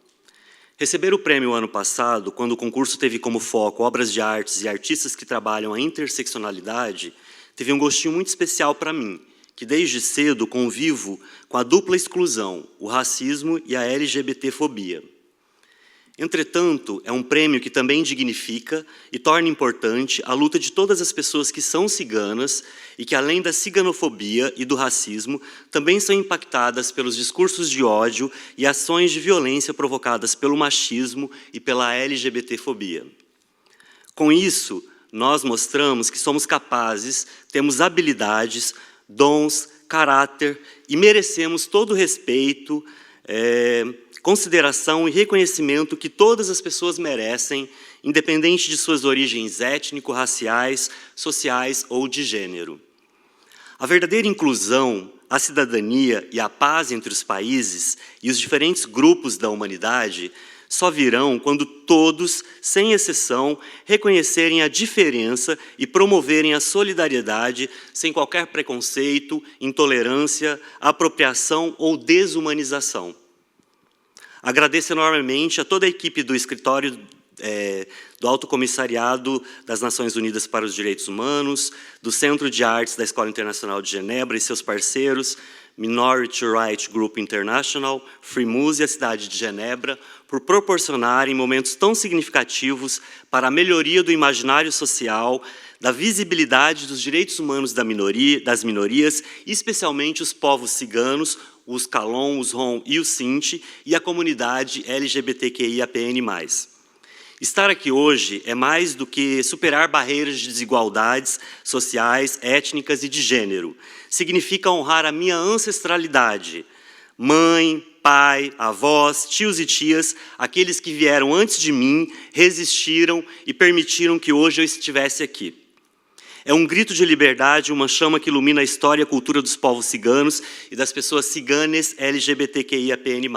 Receber o prêmio ano passado, quando o concurso teve como foco obras de artes e artistas que trabalham a interseccionalidade, teve um gostinho muito especial para mim, que desde cedo convivo com a dupla exclusão, o racismo e a LGBTfobia. Entretanto, é um prêmio que também dignifica e torna importante a luta de todas as pessoas que são ciganas e que, além da ciganofobia e do racismo, também são impactadas pelos discursos de ódio e ações de violência provocadas pelo machismo e pela LGBTfobia. Com isso, nós mostramos que somos capazes, temos habilidades, dons, caráter e merecemos todo o respeito, consideração e reconhecimento que todas as pessoas merecem, independente de suas origens étnico-raciais, sociais ou de gênero. A verdadeira inclusão, a cidadania e a paz entre os países e os diferentes grupos da humanidade só virão quando todos, sem exceção, reconhecerem a diferença e promoverem a solidariedade sem qualquer preconceito, intolerância, apropriação ou desumanização. Agradeço enormemente a toda a equipe do escritório do Alto Comissariado das Nações Unidas para os Direitos Humanos, do Centro de Artes da Escola Internacional de Genebra e seus parceiros, Minority Rights Group International, FreeMuse e a cidade de Genebra, por proporcionarem momentos tão significativos para a melhoria do imaginário social, da visibilidade dos direitos humanos das minorias, especialmente os povos ciganos, os Calon, os Rom e os Sinti, e a comunidade LGBTQIAPN+. Estar aqui hoje é mais do que superar barreiras de desigualdades sociais, étnicas e de gênero. Significa honrar a minha ancestralidade. Mãe, pai, avós, tios e tias, aqueles que vieram antes de mim, resistiram e permitiram que hoje eu estivesse aqui. É um grito de liberdade, uma chama que ilumina a história e a cultura dos povos ciganos e das pessoas ciganas LGBTQIAPN+.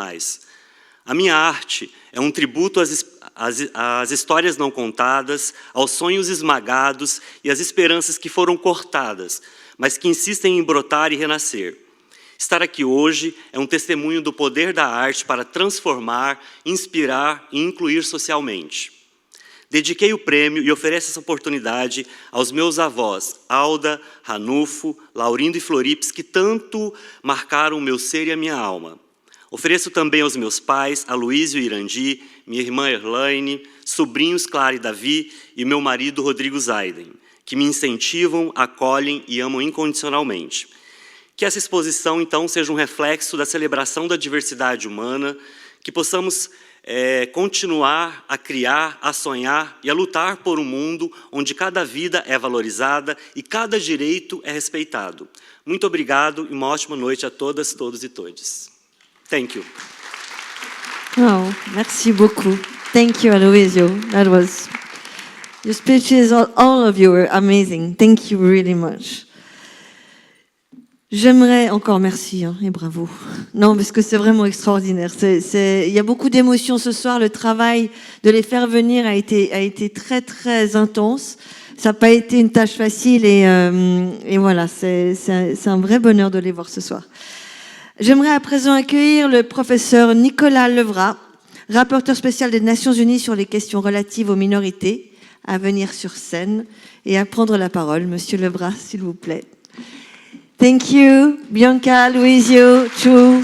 A minha arte é um tributo às histórias não contadas, aos sonhos esmagados e às esperanças que foram cortadas, mas que insistem em brotar e renascer. Estar aqui hoje é um testemunho do poder da arte para transformar, inspirar e incluir socialmente. Dediquei o prêmio e ofereço essa oportunidade aos meus avós, Alda, Ranulfo, Laurindo e Floripes, que tanto marcaram o meu ser e a minha alma. Ofereço também aos meus pais, Aloysio e Irandi, minha irmã Erlaine, sobrinhos Clara e Davi e meu marido Rodrigo Zaiden, que me incentivam, acolhem e amam incondicionalmente. Que essa exposição, então, seja um reflexo da celebração da diversidade humana, que possamos continuar a criar, a sonhar e a lutar por um mundo onde cada vida é valorizada e cada direito é respeitado. Muito obrigado e uma ótima noite a todas, todos e todes. Thank you. Oh, merci beaucoup. Thank you, Aloysio. That was your speeches. All of you were amazing. Thank you really much. J'aimerais encore merci et bravo. Non, parce que c'est vraiment extraordinaire. Il y a beaucoup d'émotions ce soir. Le travail de les faire venir a été très très intense. Ça n'a pas été une tâche facile et voilà, c'est un vrai bonheur de les voir ce soir. J'aimerais à présent accueillir le professeur Nicolas Levrat, rapporteur spécial des Nations Unies sur les questions relatives aux minorités, à venir sur scène et à prendre la parole. Monsieur Levrat, s'il vous plaît. Thank you, Bianca, Luisio, Chu,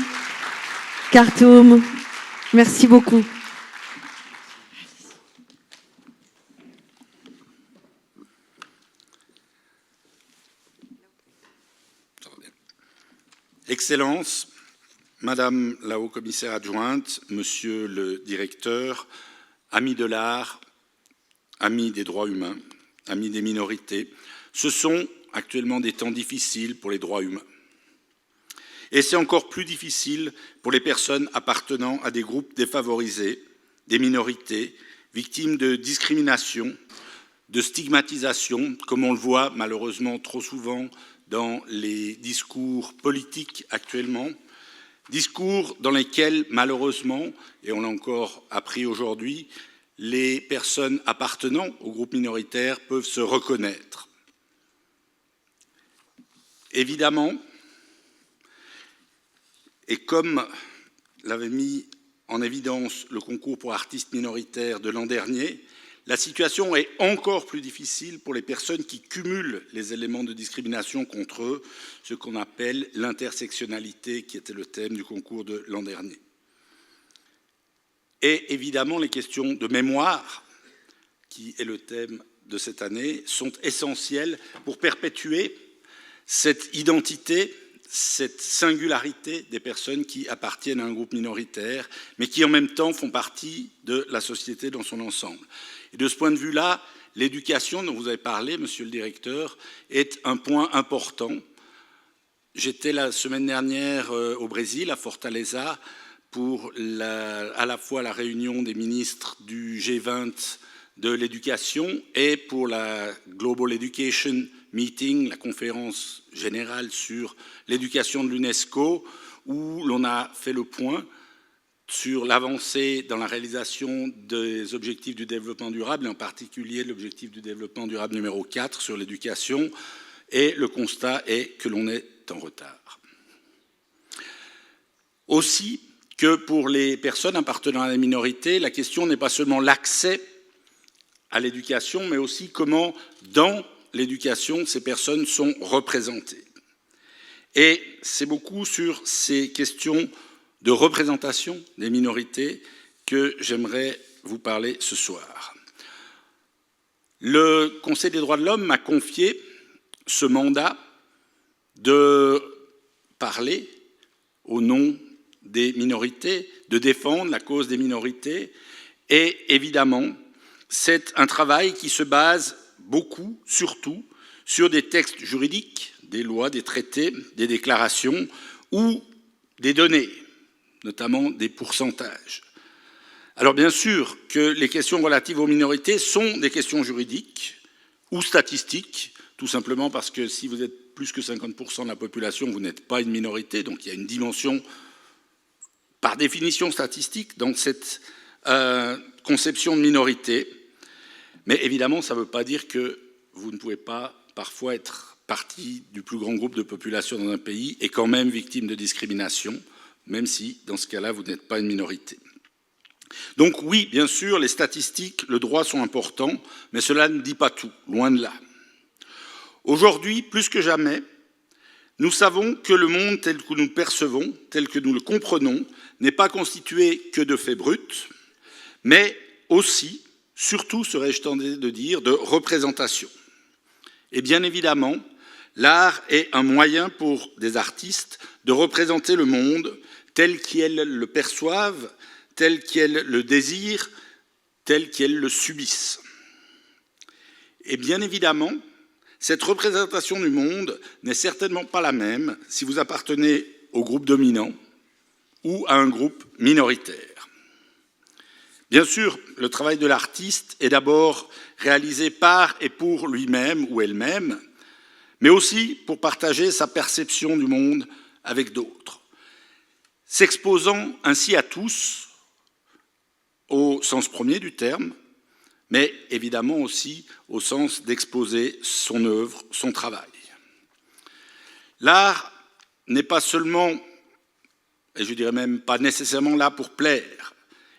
Khartoum. Merci beaucoup. Excellences, Madame la haut-commissaire adjointe, Monsieur le directeur, amis de l'art, amis des droits humains, amis des minorités, ce sont actuellement des temps difficiles pour les droits humains. Et c'est encore plus difficile pour les personnes appartenant à des groupes défavorisés, des minorités, victimes de discrimination, de stigmatisation, comme on le voit malheureusement trop souvent dans les discours politiques actuellement, discours dans lesquels, malheureusement, et on l'a encore appris aujourd'hui, les personnes appartenant aux groupes minoritaires peuvent se reconnaître. Évidemment, et comme l'avait mis en évidence le concours pour artistes minoritaires de l'an dernier, la situation est encore plus difficile pour les personnes qui cumulent les éléments de discrimination contre eux, ce qu'on appelle l'intersectionnalité, qui était le thème du concours de l'an dernier. Et évidemment, les questions de mémoire, qui est le thème de cette année, sont essentielles pour perpétuer cette identité, cette singularité des personnes qui appartiennent à un groupe minoritaire, mais qui en même temps font partie de la société dans son ensemble. Et de ce point de vue-là, l'éducation dont vous avez parlé, Monsieur le directeur, est un point important. J'étais la semaine dernière au Brésil, à Fortaleza, pour à la fois la réunion des ministres du G20 de l'éducation et pour la Global Education Meeting, la conférence générale sur l'éducation de l'UNESCO, où l'on a fait le point sur l'avancée dans la réalisation des objectifs du développement durable, et en particulier l'objectif du développement durable numéro 4 sur l'éducation, et le constat est que l'on est en retard. Aussi que pour les personnes appartenant à la minorité, la question n'est pas seulement l'accès à l'éducation, mais aussi comment, dans l'éducation, ces personnes sont représentées. Et c'est beaucoup sur ces questions de représentation des minorités que j'aimerais vous parler ce soir. Le Conseil des droits de l'homme m'a confié ce mandat de parler au nom des minorités, de défendre la cause des minorités, et évidemment, c'est un travail qui se base beaucoup, surtout, sur des textes juridiques, des lois, des traités, des déclarations ou des données, notamment des pourcentages. Alors bien sûr que les questions relatives aux minorités sont des questions juridiques ou statistiques, tout simplement parce que si vous êtes plus que 50% de la population, vous n'êtes pas une minorité, donc il y a une dimension par définition statistique dans cette conception de minorité. Mais évidemment, ça ne veut pas dire que vous ne pouvez pas parfois être partie du plus grand groupe de population dans un pays et quand même victime de discrimination, même si, dans ce cas-là, vous n'êtes pas une minorité. Donc oui, bien sûr, les statistiques, le droit sont importants, mais cela ne dit pas tout, loin de là. Aujourd'hui, plus que jamais, nous savons que le monde tel que nous le percevons, tel que nous le comprenons, n'est pas constitué que de faits bruts, mais aussi, surtout, serais-je tenté de dire, de représentation. Et bien évidemment, l'art est un moyen pour des artistes de représenter le monde tel qu'ils le perçoivent, tel qu'ils le désirent, tel qu'ils le subissent. Et bien évidemment, cette représentation du monde n'est certainement pas la même si vous appartenez au groupe dominant ou à un groupe minoritaire. Bien sûr, le travail de l'artiste est d'abord réalisé par et pour lui-même ou elle-même, mais aussi pour partager sa perception du monde avec d'autres, s'exposant ainsi à tous, au sens premier du terme, mais évidemment aussi au sens d'exposer son œuvre, son travail. L'art n'est pas seulement, et je dirais même pas nécessairement là pour plaire.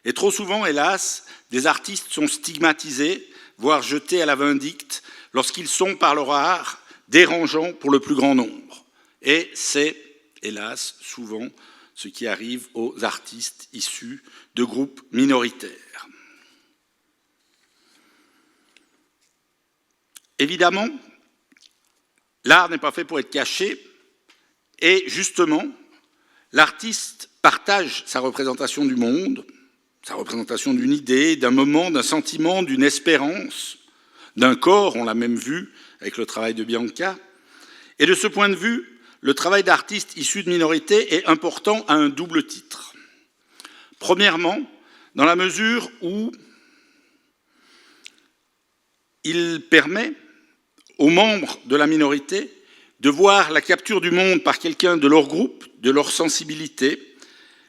Et trop souvent, hélas, des artistes sont stigmatisés, voire jetés à la vindicte, lorsqu'ils sont, par leur art, dérangeants pour le plus grand nombre. Et c'est, hélas, souvent ce qui arrive aux artistes issus de groupes minoritaires. Évidemment, l'art n'est pas fait pour être caché, et justement, l'artiste partage sa représentation du monde, sa représentation d'une idée, d'un moment, d'un sentiment, d'une espérance, d'un corps, on l'a même vu avec le travail de Bianca. Et de ce point de vue, le travail d'artistes issus de minorités est important à un double titre. Premièrement, dans la mesure où il permet aux membres de la minorité de voir la capture du monde par quelqu'un de leur groupe, de leur sensibilité,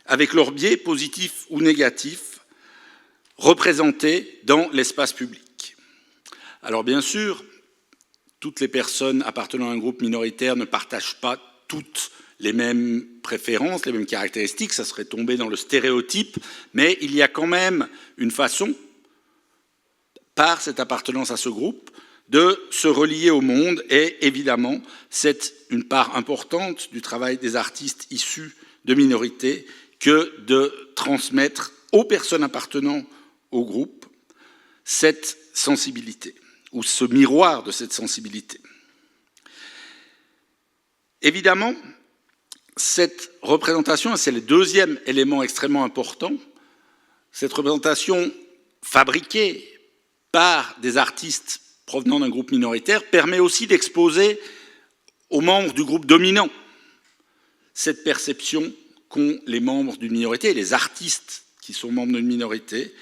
avec leurs biais positifs ou négatifs, représentés dans l'espace public. Alors bien sûr, toutes les personnes appartenant à un groupe minoritaire ne partagent pas toutes les mêmes préférences, les mêmes caractéristiques, ça serait tomber dans le stéréotype, mais il y a quand même une façon, par cette appartenance à ce groupe, de se relier au monde, et évidemment, c'est une part importante du travail des artistes issus de minorités que de transmettre aux personnes appartenant au groupe cette sensibilité, ou ce miroir de cette sensibilité. Évidemment, cette représentation, et c'est le deuxième élément extrêmement important, cette représentation fabriquée par des artistes provenant d'un groupe minoritaire permet aussi d'exposer aux membres du groupe dominant cette perception qu'ont les membres d'une minorité, et les artistes qui sont membres d'une minorité,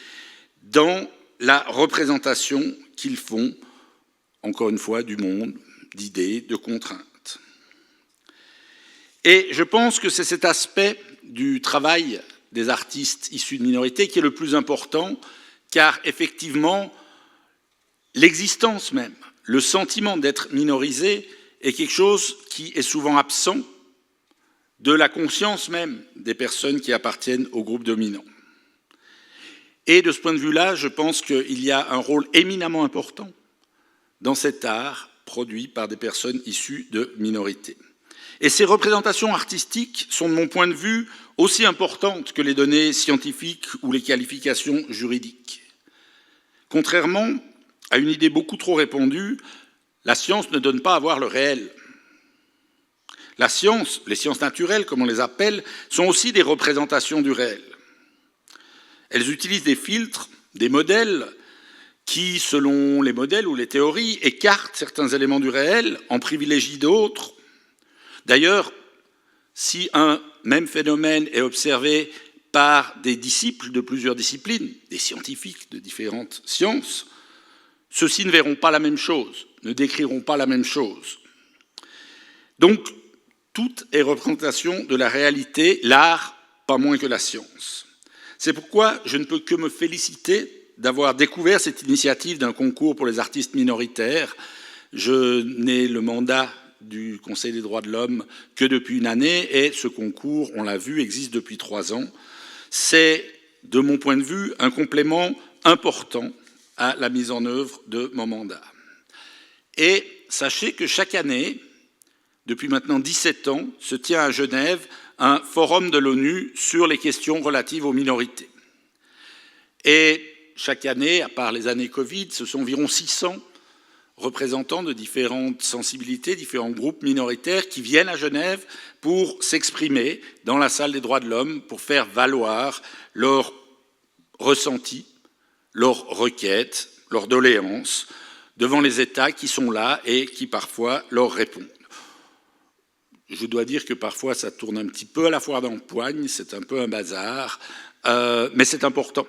dans la représentation qu'ils font, encore une fois, du monde, d'idées, de contraintes. Et je pense que c'est cet aspect du travail des artistes issus de minorités qui est le plus important, car effectivement, l'existence même, le sentiment d'être minorisé est quelque chose qui est souvent absent de la conscience même des personnes qui appartiennent au groupe dominant. Et de ce point de vue-là, je pense qu'il y a un rôle éminemment important dans cet art produit par des personnes issues de minorités. Et ces représentations artistiques sont, de mon point de vue, aussi importantes que les données scientifiques ou les qualifications juridiques. Contrairement à une idée beaucoup trop répandue, la science ne donne pas à voir le réel. La science, les sciences naturelles, comme on les appelle, sont aussi des représentations du réel. Elles utilisent des filtres, des modèles qui, selon les modèles ou les théories, écartent certains éléments du réel, en privilégient d'autres. D'ailleurs, si un même phénomène est observé par des disciples de plusieurs disciplines, des scientifiques de différentes sciences, ceux-ci ne verront pas la même chose, ne décriront pas la même chose. Donc, tout est représentation de la réalité, l'art, pas moins que la science. C'est pourquoi je ne peux que me féliciter d'avoir découvert cette initiative d'un concours pour les artistes minoritaires. Je n'ai le mandat du Conseil des droits de l'homme que depuis une année, et ce concours, on l'a vu, existe depuis 3 ans. C'est, de mon point de vue, un complément important à la mise en œuvre de mon mandat. Et sachez que chaque année, depuis maintenant 17 ans, se tient à Genève un forum de l'ONU sur les questions relatives aux minorités. Et chaque année, à part les années Covid, ce sont environ 600 représentants de différentes sensibilités, différents groupes minoritaires qui viennent à Genève pour s'exprimer dans la salle des droits de l'homme, pour faire valoir leurs ressentis, leurs requêtes, leurs doléances devant les États qui sont là et qui parfois leur répondent. Je dois dire que parfois ça tourne un petit peu à la foire d'empoigne, c'est un peu un bazar, mais c'est important.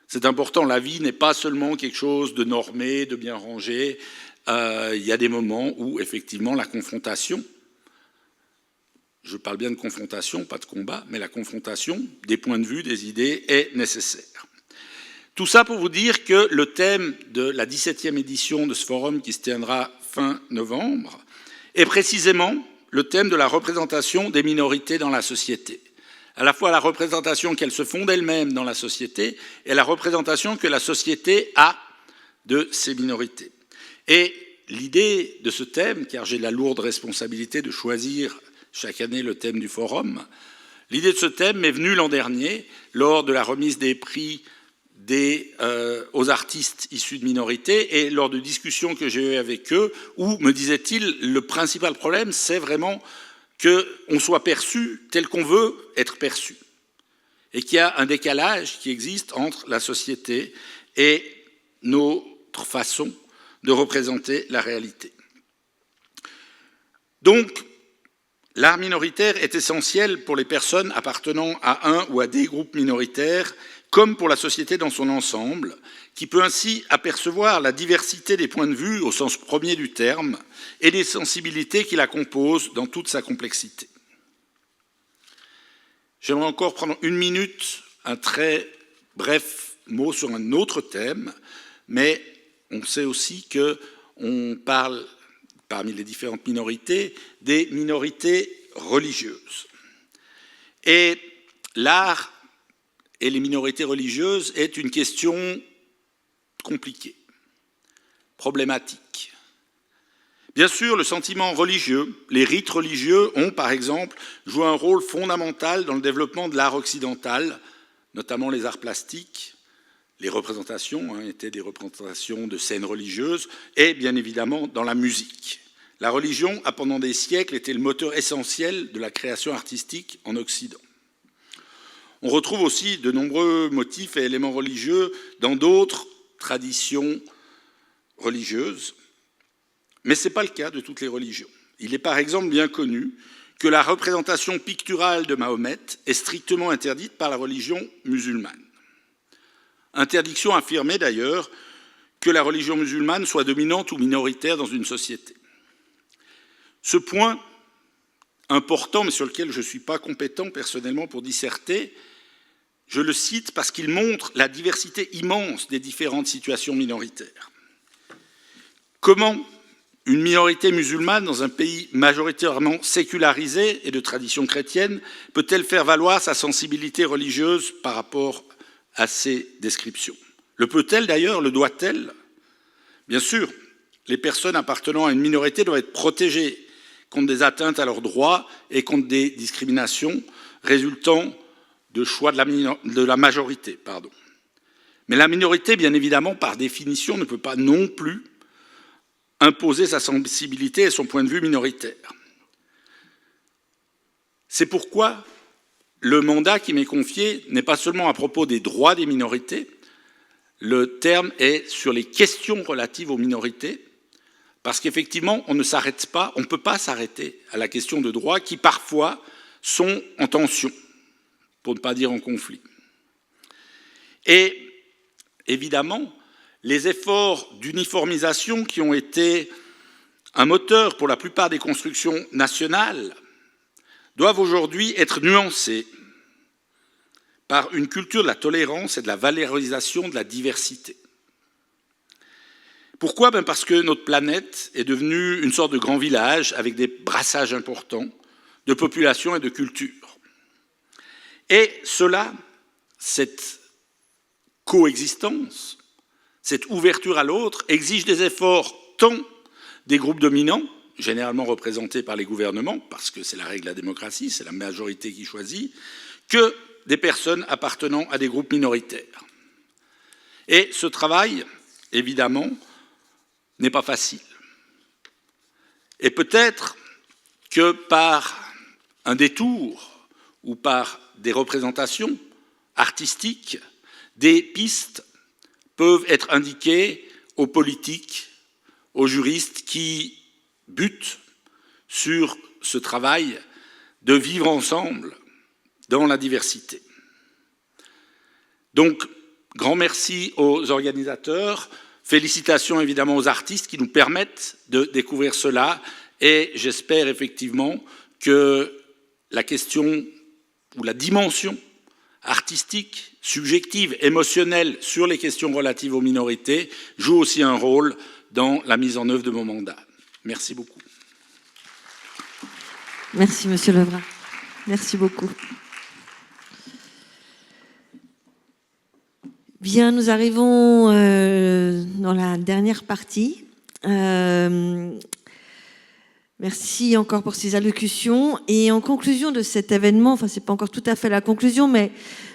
C'est important, la vie n'est pas seulement quelque chose de normé, de bien rangé. Il y a des moments où effectivement la confrontation, je parle bien de confrontation, pas de combat, mais la confrontation des points de vue, des idées est nécessaire. Tout ça pour vous dire que le thème de la 17e édition de ce forum qui se tiendra fin novembre est précisément le thème de la représentation des minorités dans la société. À la fois la représentation qu'elles se font d'elles-mêmes dans la société et la représentation que la société a de ces minorités. Et l'idée de ce thème, car j'ai la lourde responsabilité de choisir chaque année le thème du forum, l'idée de ce thème m'est venue l'an dernier lors de la remise des prix aux artistes issus de minorités et lors de discussions que j'ai eues avec eux où, me disaient-ils, le principal problème, c'est vraiment qu'on soit perçu tel qu'on veut être perçu et qu'il y a un décalage qui existe entre la société et notre façon de représenter la réalité. Donc, l'art minoritaire est essentiel pour les personnes appartenant à un ou à des groupes minoritaires, comme pour la société dans son ensemble, qui peut ainsi apercevoir la diversité des points de vue au sens premier du terme et des sensibilités qui la composent dans toute sa complexité. J'aimerais encore prendre une minute, un très bref mot sur un autre thème, mais on sait aussi qu'on parle, parmi les différentes minorités, des minorités religieuses. Et l'art et les minorités religieuses est une question compliquée, problématique. Bien sûr, le sentiment religieux, les rites religieux ont, par exemple, joué un rôle fondamental dans le développement de l'art occidental, notamment les arts plastiques. Les représentations étaient des représentations de scènes religieuses et, bien évidemment, dans la musique. La religion a, pendant des siècles, été le moteur essentiel de la création artistique en Occident. On retrouve aussi de nombreux motifs et éléments religieux dans d'autres traditions religieuses, mais ce n'est pas le cas de toutes les religions. Il est par exemple bien connu que la représentation picturale de Mahomet est strictement interdite par la religion musulmane. Interdiction affirmée d'ailleurs que la religion musulmane soit dominante ou minoritaire dans une société. Ce point important, mais sur lequel je ne suis pas compétent personnellement pour disserter, je le cite parce qu'il montre la diversité immense des différentes situations minoritaires. Comment une minorité musulmane dans un pays majoritairement sécularisé et de tradition chrétienne peut-elle faire valoir sa sensibilité religieuse par rapport à ces descriptions? Le peut-elle d'ailleurs? Le doit-elle? Bien sûr, les personnes appartenant à une minorité doivent être protégées contre des atteintes à leurs droits et contre des discriminations résultant de choix de la majorité. Mais la minorité, bien évidemment, par définition, ne peut pas non plus imposer sa sensibilité et son point de vue minoritaire. C'est pourquoi le mandat qui m'est confié n'est pas seulement à propos des droits des minorités, le terme est sur les questions relatives aux minorités, parce qu'effectivement, on ne s'arrête pas, on ne peut pas s'arrêter à la question de droits qui parfois sont en tension, pour ne pas dire en conflit. Et évidemment, les efforts d'uniformisation qui ont été un moteur pour la plupart des constructions nationales doivent aujourd'hui être nuancés par une culture de la tolérance et de la valorisation de la diversité. Pourquoi? Parce que notre planète est devenue une sorte de grand village avec des brassages importants de population et de culture. Et cela, cette coexistence, cette ouverture à l'autre, exige des efforts tant des groupes dominants, généralement représentés par les gouvernements, parce que c'est la règle de la démocratie, c'est la majorité qui choisit, que des personnes appartenant à des groupes minoritaires. Et ce travail, évidemment, n'est pas facile. Et peut-être que par un détour ou par des représentations artistiques, des pistes peuvent être indiquées aux politiques, aux juristes qui butent sur ce travail de vivre ensemble dans la diversité. Donc, grand merci aux organisateurs, félicitations évidemment aux artistes qui nous permettent de découvrir cela et j'espère effectivement que la question ou la dimension artistique subjective, émotionnelle sur les questions relatives aux minorités joue aussi un rôle dans la mise en œuvre de mon mandat. Merci beaucoup. Merci, Monsieur Levrin. Merci beaucoup. Bien, nous arrivons dans la dernière partie. Merci encore pour ces allocutions. Et en conclusion de cet événement, enfin, c'est pas encore tout à fait la conclusion, mais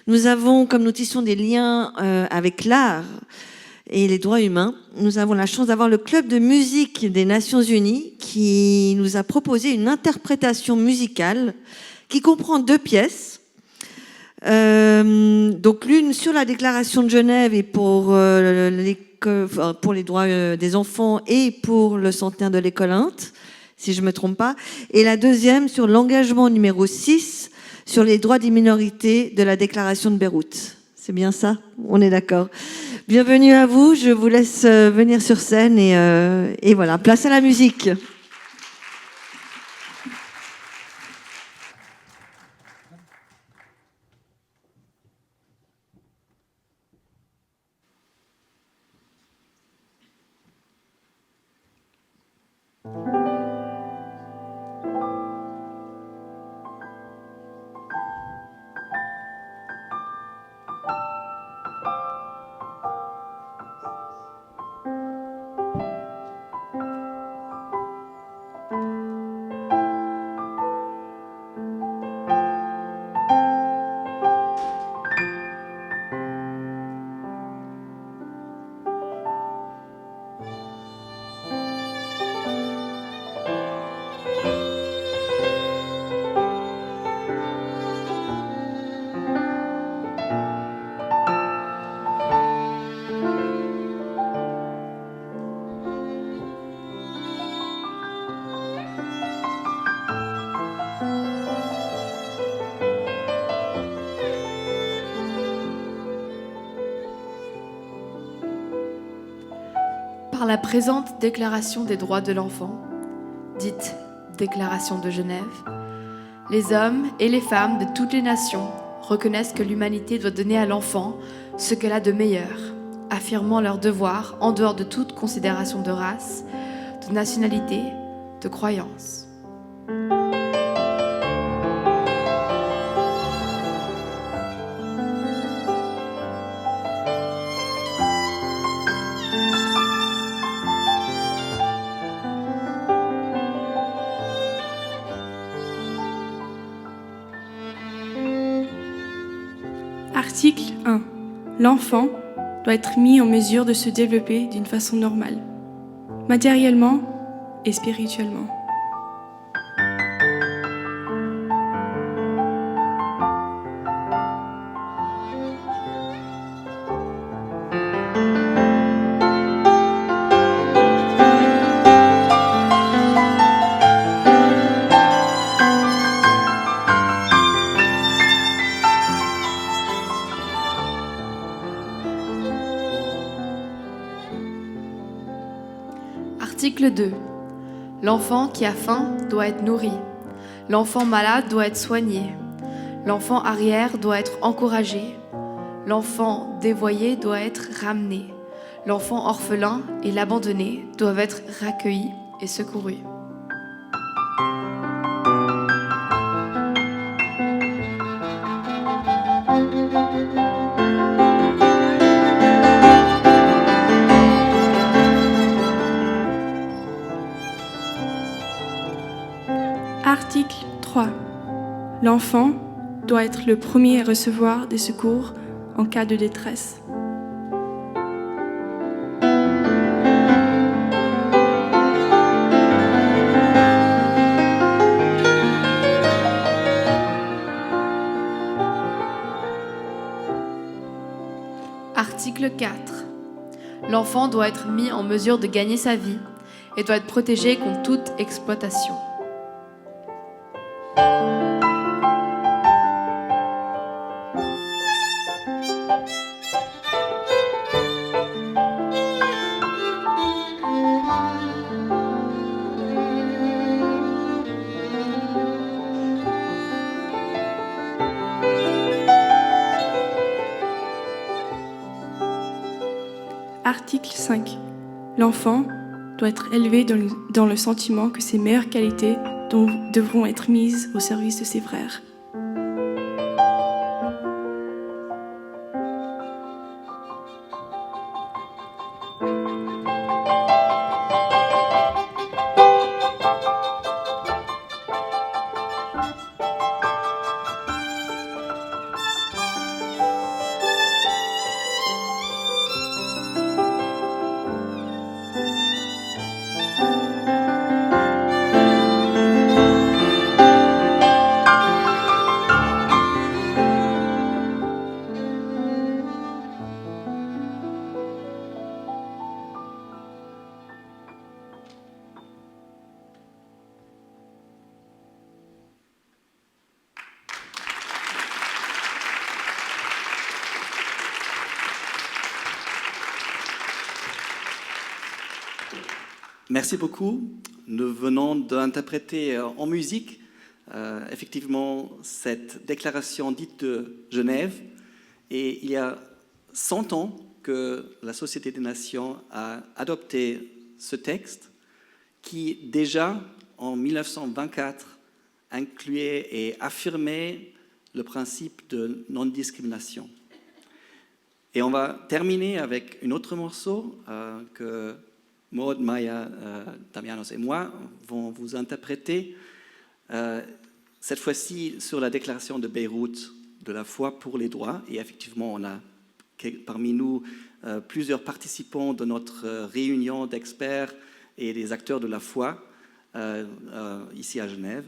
nous avons, comme nous tissons des liens avec l'art et les droits humains, nous avons la chance d'avoir le Club de musique des Nations Unies qui nous a proposé une interprétation musicale qui comprend 2 pièces. Donc l'une sur la déclaration de Genève et pour les droits des enfants et pour le centenaire de l'école Inde, si je ne me trompe pas, et la deuxième sur l'engagement numéro 6 sur les droits des minorités de la déclaration de Beyrouth. C'est bien ça? On est d'accord. Bienvenue à vous, je vous laisse venir sur scène et voilà, place à la musique. Par la présente Déclaration des droits de l'enfant, dite Déclaration de Genève, les hommes et les femmes de toutes les nations reconnaissent que l'humanité doit donner à l'enfant ce qu'elle a de meilleur, affirmant leur devoir en dehors de toute considération de race, de nationalité, de croyance. Article 1. L'enfant doit être mis en mesure de se développer d'une façon normale, matériellement et spirituellement. Article 2. L'enfant qui a faim doit être nourri. L'enfant malade doit être soigné. L'enfant arrière doit être encouragé. L'enfant dévoyé doit être ramené. L'enfant orphelin et l'abandonné doivent être recueillis et secourus. Article 3. L'enfant doit être le premier à recevoir des secours en cas de détresse. Article 4. L'enfant doit être mis en mesure de gagner sa vie et doit être protégé contre toute exploitation. Article 5. L'enfant doit être élevé dans le sentiment que ses meilleures qualités devront être mises au service de ses frères. Merci beaucoup. Nous venons d'interpréter en musique effectivement cette déclaration dite de Genève. Et il y a 100 ans que la Société des Nations a adopté ce texte qui déjà en 1924 incluait et affirmait le principe de non-discrimination. Et on va terminer avec un autre morceau que Maud, Maya, Damianos et moi vont vous interpréter, cette fois-ci sur la déclaration de Beyrouth de la foi pour les droits. Et effectivement, on a parmi nous plusieurs participants de notre réunion d'experts et des acteurs de la foi ici à Genève.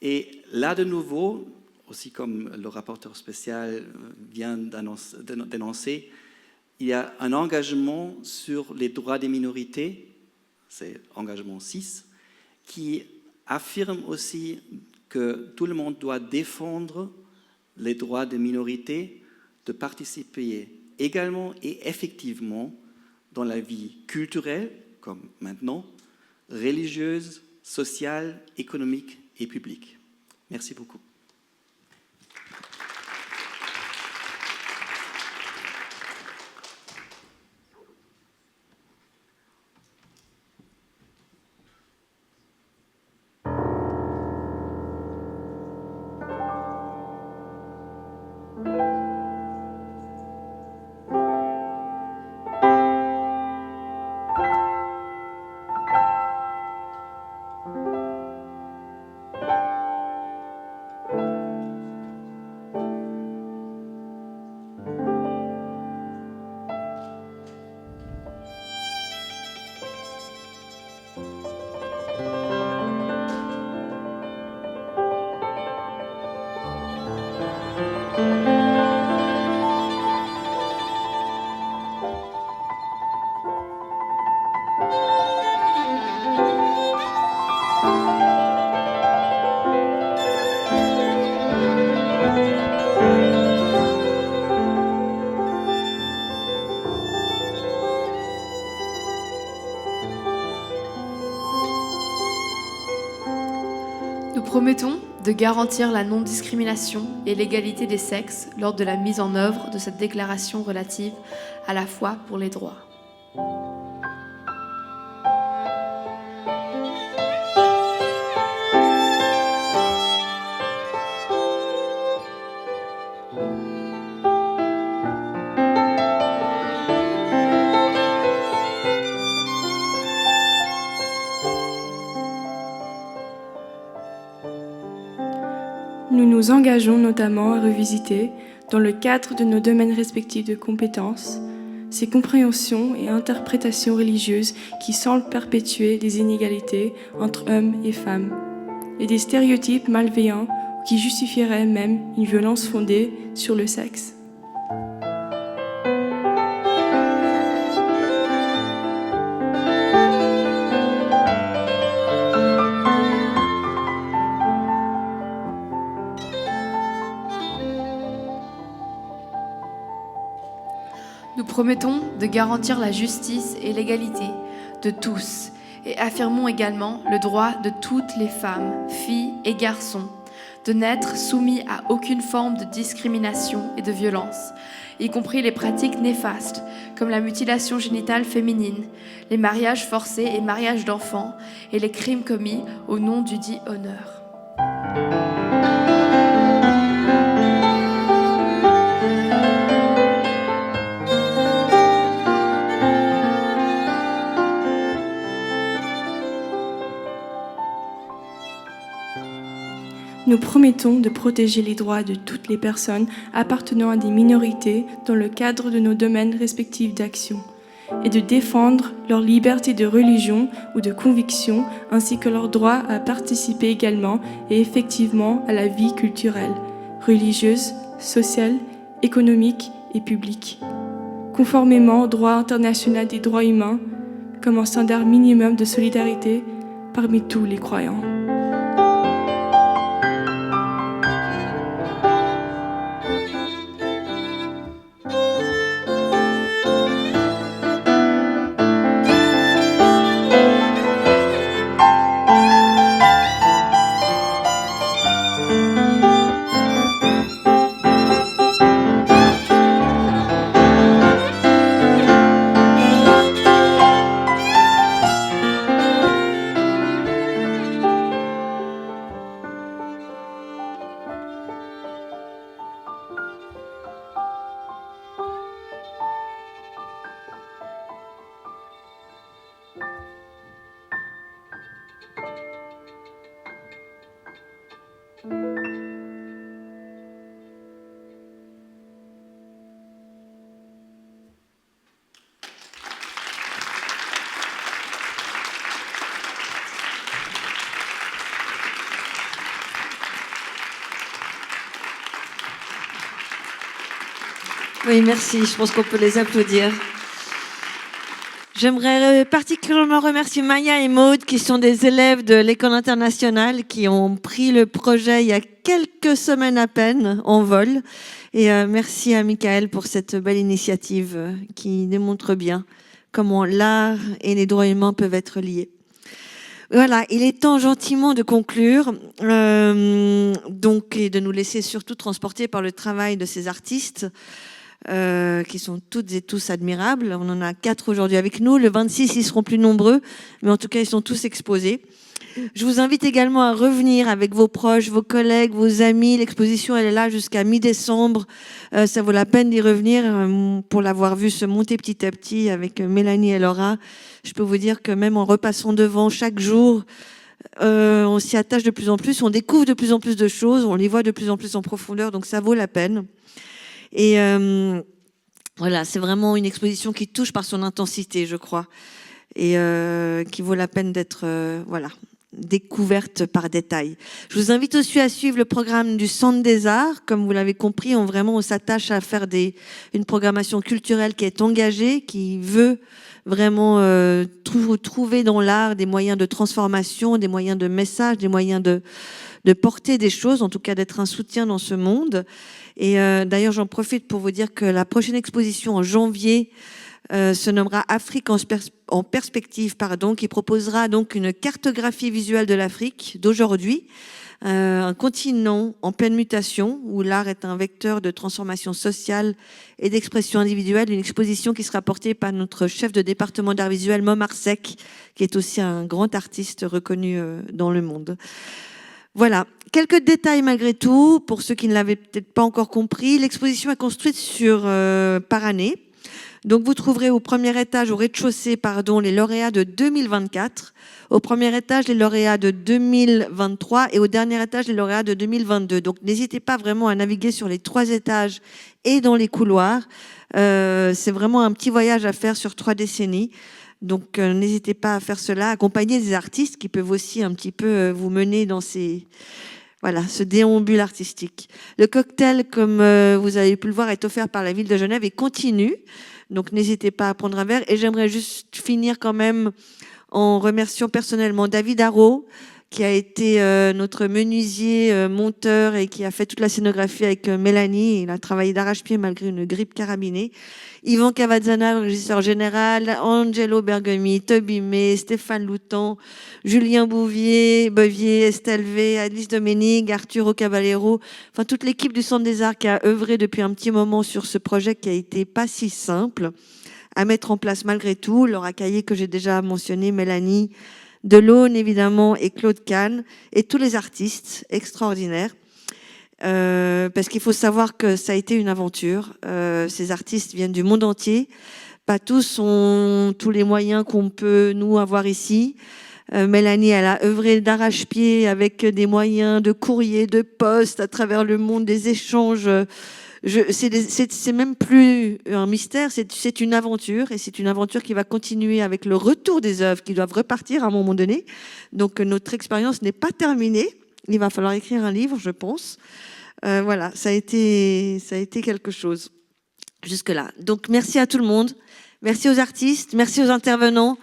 Et là, de nouveau, aussi comme le rapporteur spécial vient d'énoncer, il y a un engagement sur les droits des minorités, c'est engagement 6, qui affirme aussi que tout le monde doit défendre les droits des minorités de participer également et effectivement dans la vie culturelle, comme maintenant, religieuse, sociale, économique et publique. Merci beaucoup. Nous promettons de garantir la non-discrimination et l'égalité des sexes lors de la mise en œuvre de cette déclaration relative à la foi pour les droits. Nous nous engageons notamment à revisiter, dans le cadre de nos domaines respectifs de compétences, ces compréhensions et interprétations religieuses qui semblent perpétuer des inégalités entre hommes et femmes, et des stéréotypes malveillants qui justifieraient même une violence fondée sur le sexe. Nous promettons de garantir la justice et l'égalité de tous et affirmons également le droit de toutes les femmes, filles et garçons de n'être soumis à aucune forme de discrimination et de violence y compris les pratiques néfastes, comme la mutilation génitale féminine, les mariages forcés et mariages d'enfants, et les crimes commis au nom du dit honneur. Nous promettons de protéger les droits de toutes les personnes appartenant à des minorités dans le cadre de nos domaines respectifs d'action et de défendre leur liberté de religion ou de conviction ainsi que leur droit à participer également et effectivement à la vie culturelle, religieuse, sociale, économique et publique, conformément au droit international des droits humains comme un standard minimum de solidarité parmi tous les croyants. Oui, merci. Je pense qu'on peut les applaudir. J'aimerais particulièrement remercier Maya et Maud, qui sont des élèves de l'École internationale, qui ont pris le projet il y a quelques semaines à peine en vol. Et merci à Michael pour cette belle initiative qui démontre bien comment l'art et les droits humains peuvent être liés. Voilà, il est temps gentiment de conclure, donc, et de nous laisser surtout transporter par le travail de ces artistes. Qui sont toutes et tous admirables. On en a 4 aujourd'hui avec nous. Le 26, ils seront plus nombreux, mais en tout cas, ils sont tous exposés. Je vous invite également à revenir avec vos proches, vos collègues, vos amis. L'exposition, elle est là jusqu'à mi-décembre. Ça vaut la peine d'y revenir pour l'avoir vu se monter petit à petit avec Mélanie et Laura. Je peux vous dire que même en repassant devant chaque jour, on s'y attache de plus en plus, on découvre de plus en plus de choses, on les voit de plus en plus en profondeur, donc ça vaut la peine. Et voilà, c'est vraiment une exposition qui touche par son intensité, je crois, et qui vaut la peine d'être voilà, découverte par détail. Je vous invite aussi à suivre le programme du Centre des Arts. Comme vous l'avez compris, on s'attache à faire une programmation culturelle qui est engagée, qui veut vraiment trouver dans l'art des moyens de transformation, des moyens de message, des moyens de porter des choses, en tout cas d'être un soutien dans ce monde. Et d'ailleurs, j'en profite pour vous dire que la prochaine exposition en janvier se nommera Afrique en perspective, qui proposera donc une cartographie visuelle de l'Afrique d'aujourd'hui, un continent en pleine mutation où l'art est un vecteur de transformation sociale et d'expression individuelle. Une exposition qui sera portée par notre chef de département d'art visuel, Mom Arsek, qui est aussi un grand artiste reconnu dans le monde. Voilà, quelques détails malgré tout, pour ceux qui ne l'avaient peut-être pas encore compris. L'exposition est construite par année. Donc vous trouverez au premier étage, au rez-de-chaussée, les lauréats de 2024, au premier étage les lauréats de 2023 et au dernier étage les lauréats de 2022. Donc n'hésitez pas vraiment à naviguer sur les 3 étages et dans les couloirs. C'est vraiment un petit voyage à faire sur 3 décennies. Donc n'hésitez pas à faire cela, accompagner des artistes qui peuvent aussi un petit peu vous mener dans ce déambule artistique. Le cocktail, comme vous avez pu le voir, est offert par la ville de Genève et continue. Donc n'hésitez pas à prendre un verre. Et j'aimerais juste finir quand même en remerciant personnellement David Haro, qui a été notre menuisier, monteur et qui a fait toute la scénographie avec Mélanie. Il a travaillé d'arrache-pied malgré une grippe carabinée. Yvan Cavazzana, le régisseur général, Angelo Bergami, Toby May, Stéphane Loutan, Julien Bevier, Estelle V, Alice Doménique, Arturo Caballero, enfin toute l'équipe du Centre des Arts qui a œuvré depuis un petit moment sur ce projet qui a été pas si simple à mettre en place malgré tout. Laura Caillé, que j'ai déjà mentionné, Mélanie Delaune évidemment, et Claude Kahn, et tous les artistes extraordinaires. Parce qu'il faut savoir que ça a été une aventure. Ces artistes viennent du monde entier. Pas tous ont tous les moyens qu'on peut, nous, avoir ici. Mélanie, elle a œuvré d'arrache-pied avec des moyens de courrier, de poste à travers le monde, des échanges. C'est même plus un mystère, c'est une aventure. Et c'est une aventure qui va continuer avec le retour des œuvres qui doivent repartir à un moment donné. Donc notre expérience n'est pas terminée. Il va falloir écrire un livre, je pense. Voilà, ça a été quelque chose jusque-là. Donc, merci à tout le monde. Merci aux artistes, merci aux intervenants.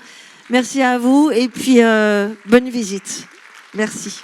Merci à vous et puis bonne visite. Merci.